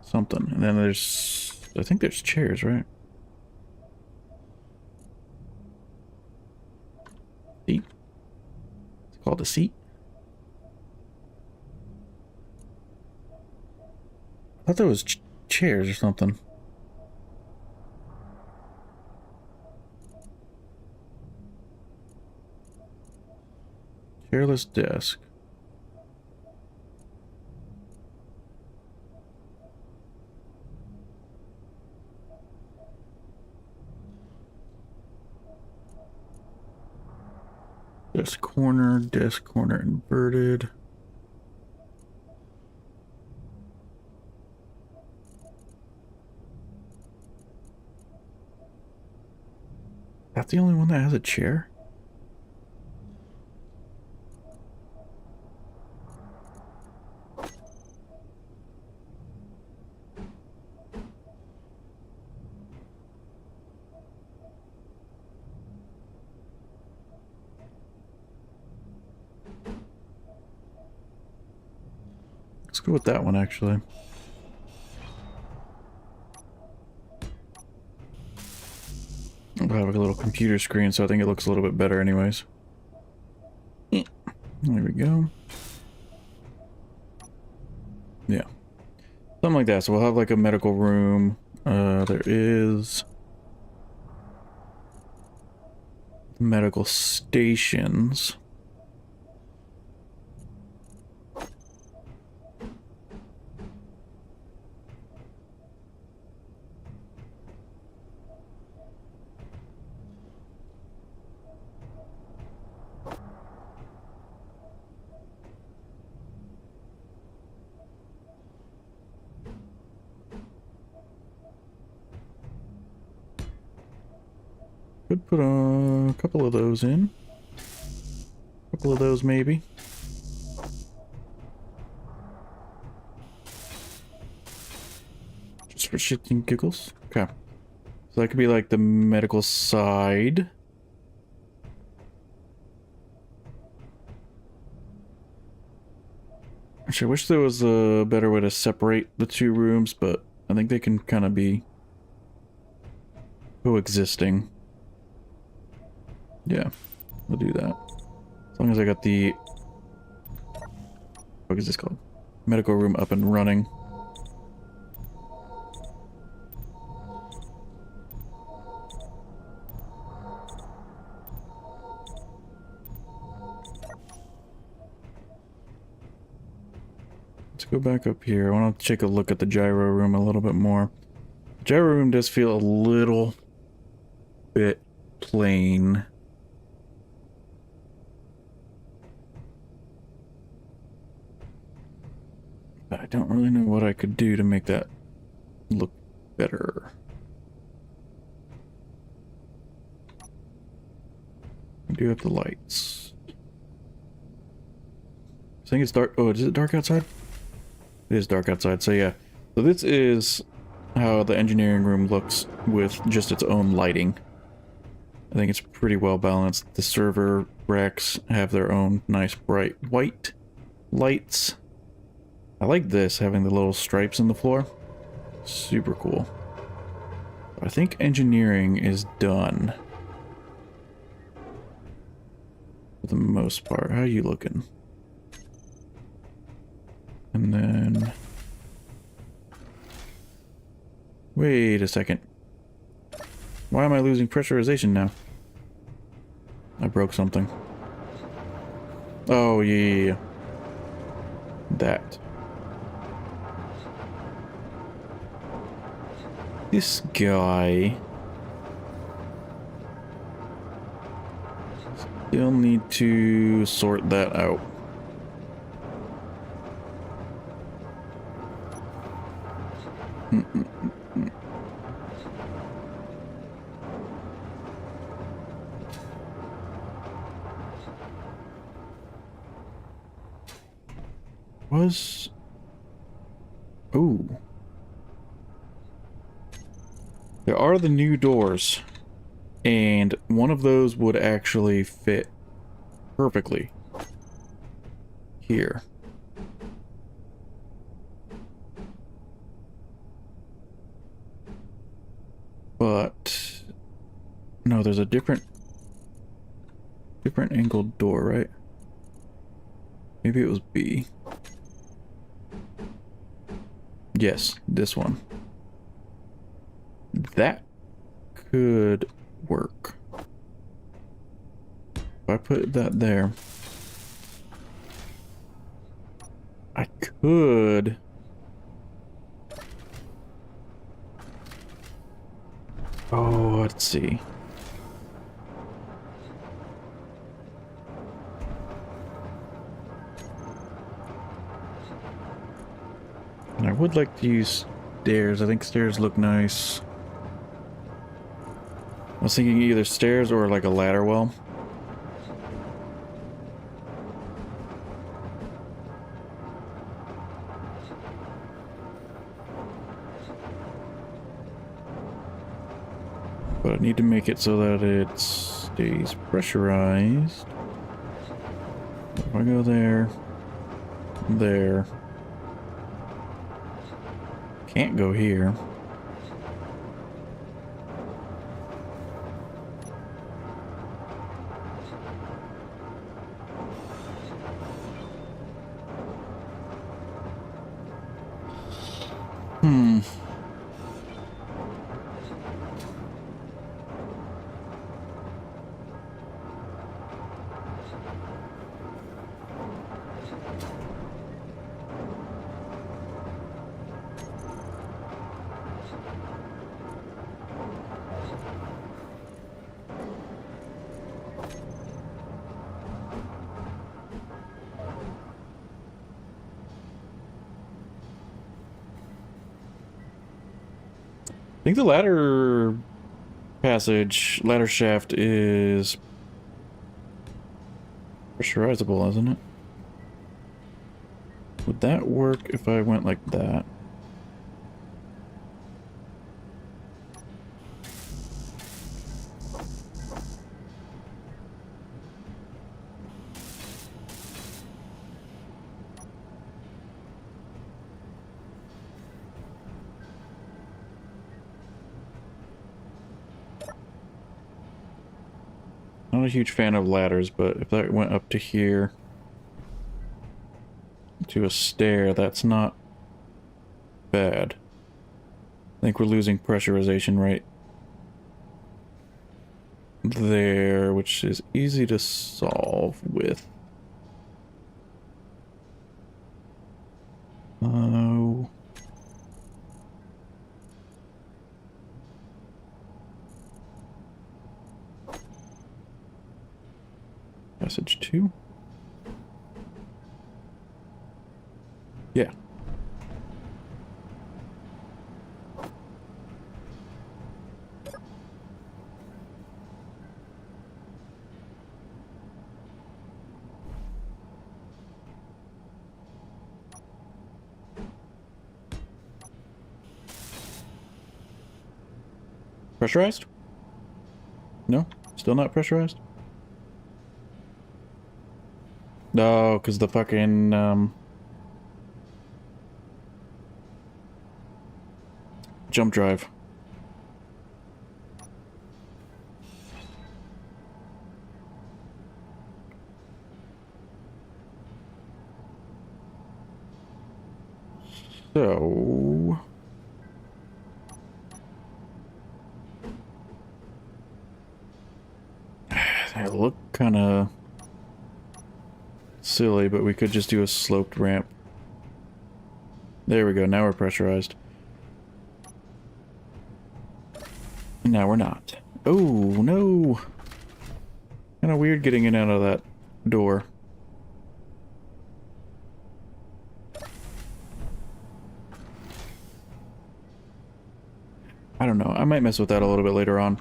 Something. And then there's I think there's chairs, right? Seat. It's called a seat. I thought there was chairs or something. Chairless desk. Desk corner inverted. That's the only one that has a chair? Let's go with that one, actually. I'll have a little computer screen, so I think it looks a little bit better anyways. There we go. Yeah. Something like that. So we'll have like a medical room. There is medical stations. Could put a couple of those in. A couple of those maybe. Just for shits and giggles. Okay. So that could be like the medical side. Actually, I wish there was a better way to separate the two rooms, but I think they can kind of be coexisting. Yeah, we'll do that. As long as I got the... what is this called? Medical room up and running. Let's go back up here. I want to take a look at the gyro room a little bit more. The gyro room does feel a little bit plain. But I don't really know what I could do to make that look better. I do have the lights. I think it's dark. Oh, is it dark outside? It is dark outside, so yeah. So this is how the engineering room looks with just its own lighting. I think it's pretty well balanced. The server racks have their own nice bright white lights. I like this, having the little stripes in the floor. Super cool. I think engineering is done. For the most part. How are you looking? And then... wait a second. Why am I losing pressurization now? I broke something. Oh, yeah. That. This guy... still need to sort that out. Was... ooh. There are the new doors, and one of those would actually fit perfectly here. but no, there's a different angled door, right? Maybe it was B. Yes, this one. That could work. If I put that there, I could... Oh, let's see. And I would like to use stairs. I think stairs look nice. I was thinking either stairs or like a ladder well. But I need to make it so that it stays pressurized. If I go there, there. Can't go here. I think the ladder ladder shaft is pressurizable, isn't it? Would that work if I went like that? Not a huge fan of ladders, but if that went up to here to a stair, that's not bad. I think we're losing pressurization right there, which is easy to solve with. Oh. Passage 2? Yeah. Pressurized? No? Still not pressurized? No, because the fucking, jump drive. So... They look kind of silly, but we could just do a sloped ramp. There we go, now we're pressurized. Now we're not. Oh, no! Kind of weird getting in and out of that door. I don't know, I might mess with that a little bit later on.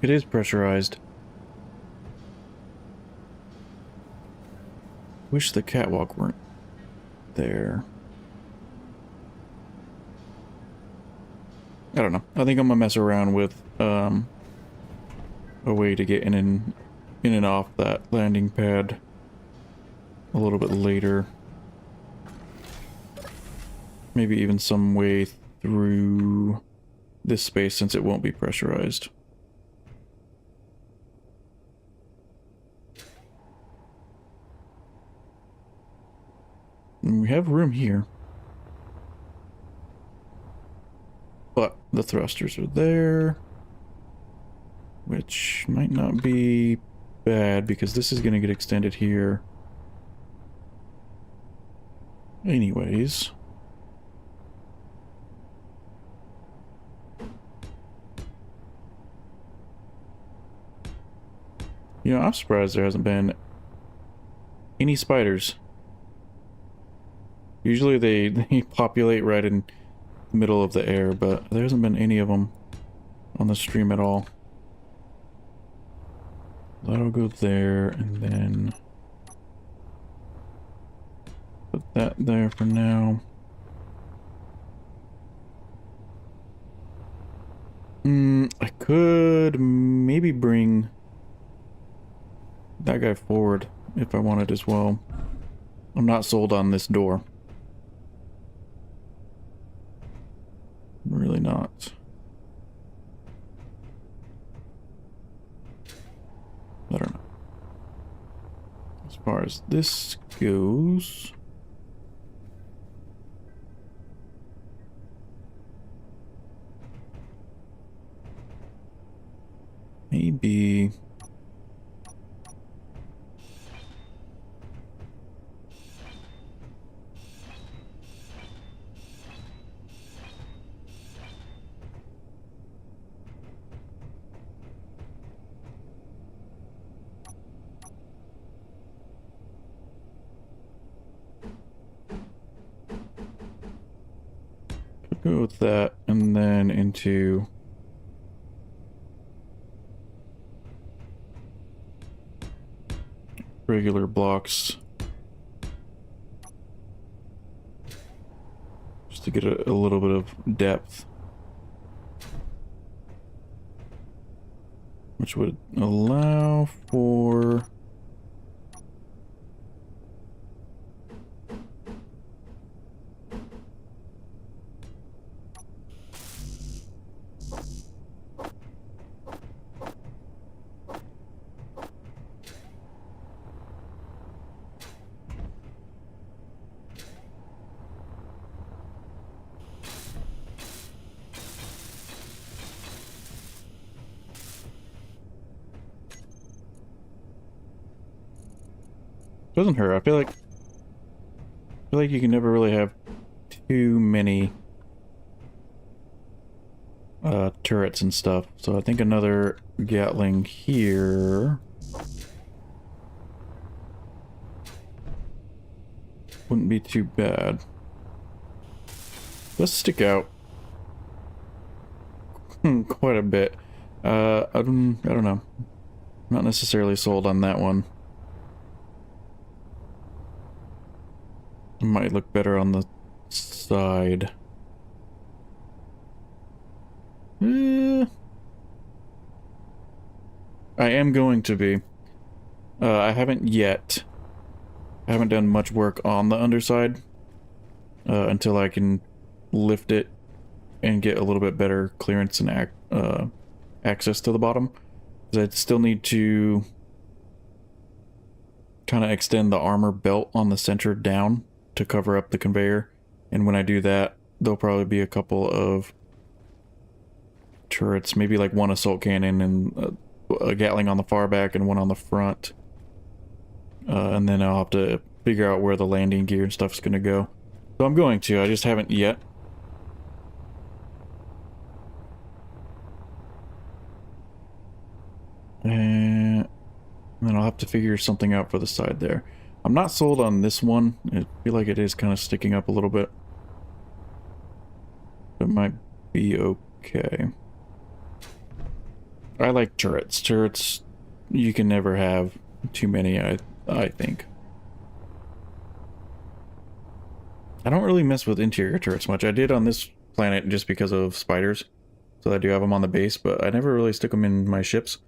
It is pressurized. Wish the catwalk weren't there. I don't know. I think I'm gonna mess around with a way to get in and off that landing pad a little bit later. Maybe even some way through this space since it won't be pressurized. And we have room here. But the thrusters are there, which might not be bad because this is going to get extended here. Anyways. You know, I'm surprised there hasn't been any spiders. Usually they populate right in the middle of the air, but there hasn't been any of them on the stream at all. That'll go there, and then put that there for now. I could maybe bring that guy forward if I wanted as well. I'm not sold on this door. Really not. I don't know. As far as this goes, maybe go with that, and then into regular blocks, just to get a little bit of depth, which would allow for doesn't hurt. I feel like you can never really have too many turrets and stuff. So I think another Gatling here wouldn't be too bad. Let's stick out quite a bit. I don't know. Not necessarily sold on that one. Might look better on the side. I am going to be. I haven't yet. I haven't done much work on the underside until I can lift it and get a little bit better clearance and access to the bottom. Because I still need to kind of extend the armor belt on the center down to cover up the conveyor, and when I do that, there'll probably be a couple of turrets, maybe like one assault cannon and a Gatling on the far back and one on the front, and then I'll have to figure out where the landing gear and stuff is going to go. So I'm going to, I just haven't yet. And then I'll have to figure something out for the side there. I'm not sold on this one. I feel like it is kind of sticking up a little bit. It might be okay. I like turrets. Turrets, you can never have too many, I think. I don't really mess with interior turrets much. I did on this planet just because of spiders. So I do have them on the base, but I never really stick them in my ships.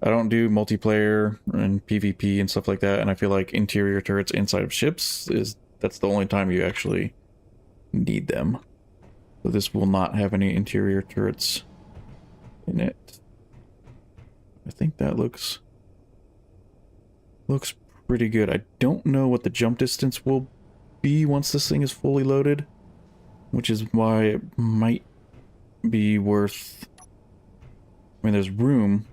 I don't do multiplayer and PvP and stuff like that, and I feel like interior turrets inside of ships that's the only time you actually need them. So this will not have any interior turrets in it. I think that looks pretty good. I don't know what the jump distance will be once this thing is fully loaded, which is why it might be worth... I mean, there's room.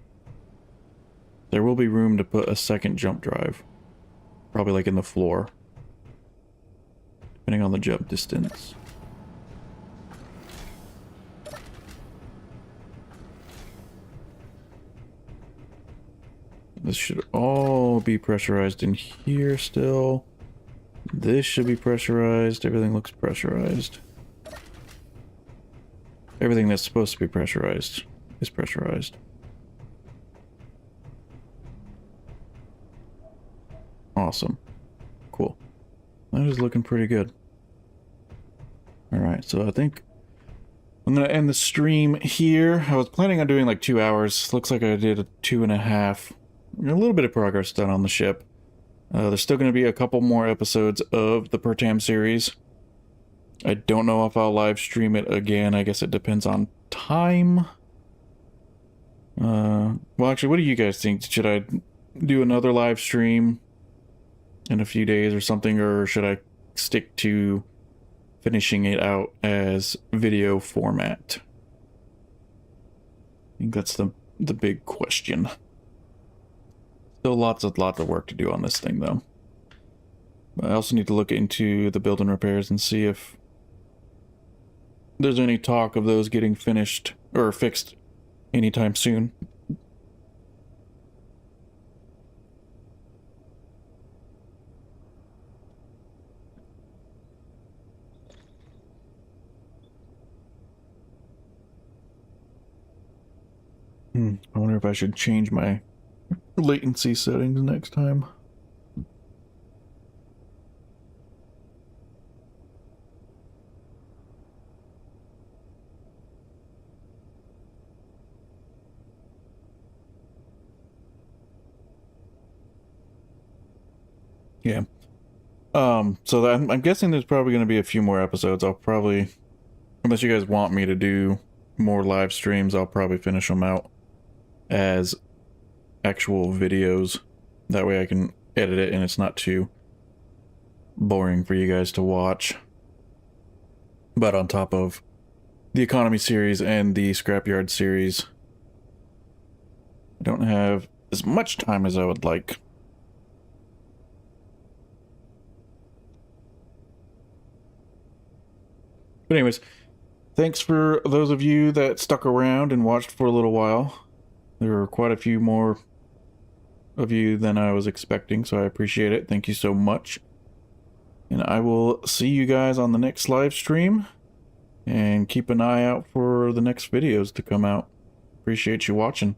There will be room to put a second jump drive. Probably like in the floor. Depending on the jump distance. This should all be pressurized in here still. This should be pressurized. Everything looks pressurized. Everything that's supposed to be pressurized is pressurized. Awesome. Cool. That is looking pretty good. Alright, so I think I'm going to end the stream here. I was planning on doing like 2 hours. Looks like I did a 2.5. A little bit of progress done on the ship. There's still going to be a couple more episodes of the Pertam series. I don't know if I'll live stream it again. I guess it depends on time. Well, actually, what do you guys think? Should I do another live stream in a few days or something, or should I stick to finishing it out as video format? I think that's the big question. Still lots of work to do on this thing, though. But I also need to look into the build and repairs and see if there's any talk of those getting finished or fixed anytime soon. I wonder if I should change my latency settings next time. Yeah. So I'm guessing there's probably going to be a few more episodes. I'll probably, unless you guys want me to do more live streams, I'll probably finish them out as actual videos. That way I can edit it and it's not too boring for you guys to watch. But on top of the economy series and the scrapyard series, I don't have as much time as I would like. But anyways, thanks for those of you that stuck around and watched for a little while. There were quite a few more of you than I was expecting, so I appreciate it. Thank you so much. And I will see you guys on the next live stream. And keep an eye out for the next videos to come out. Appreciate you watching.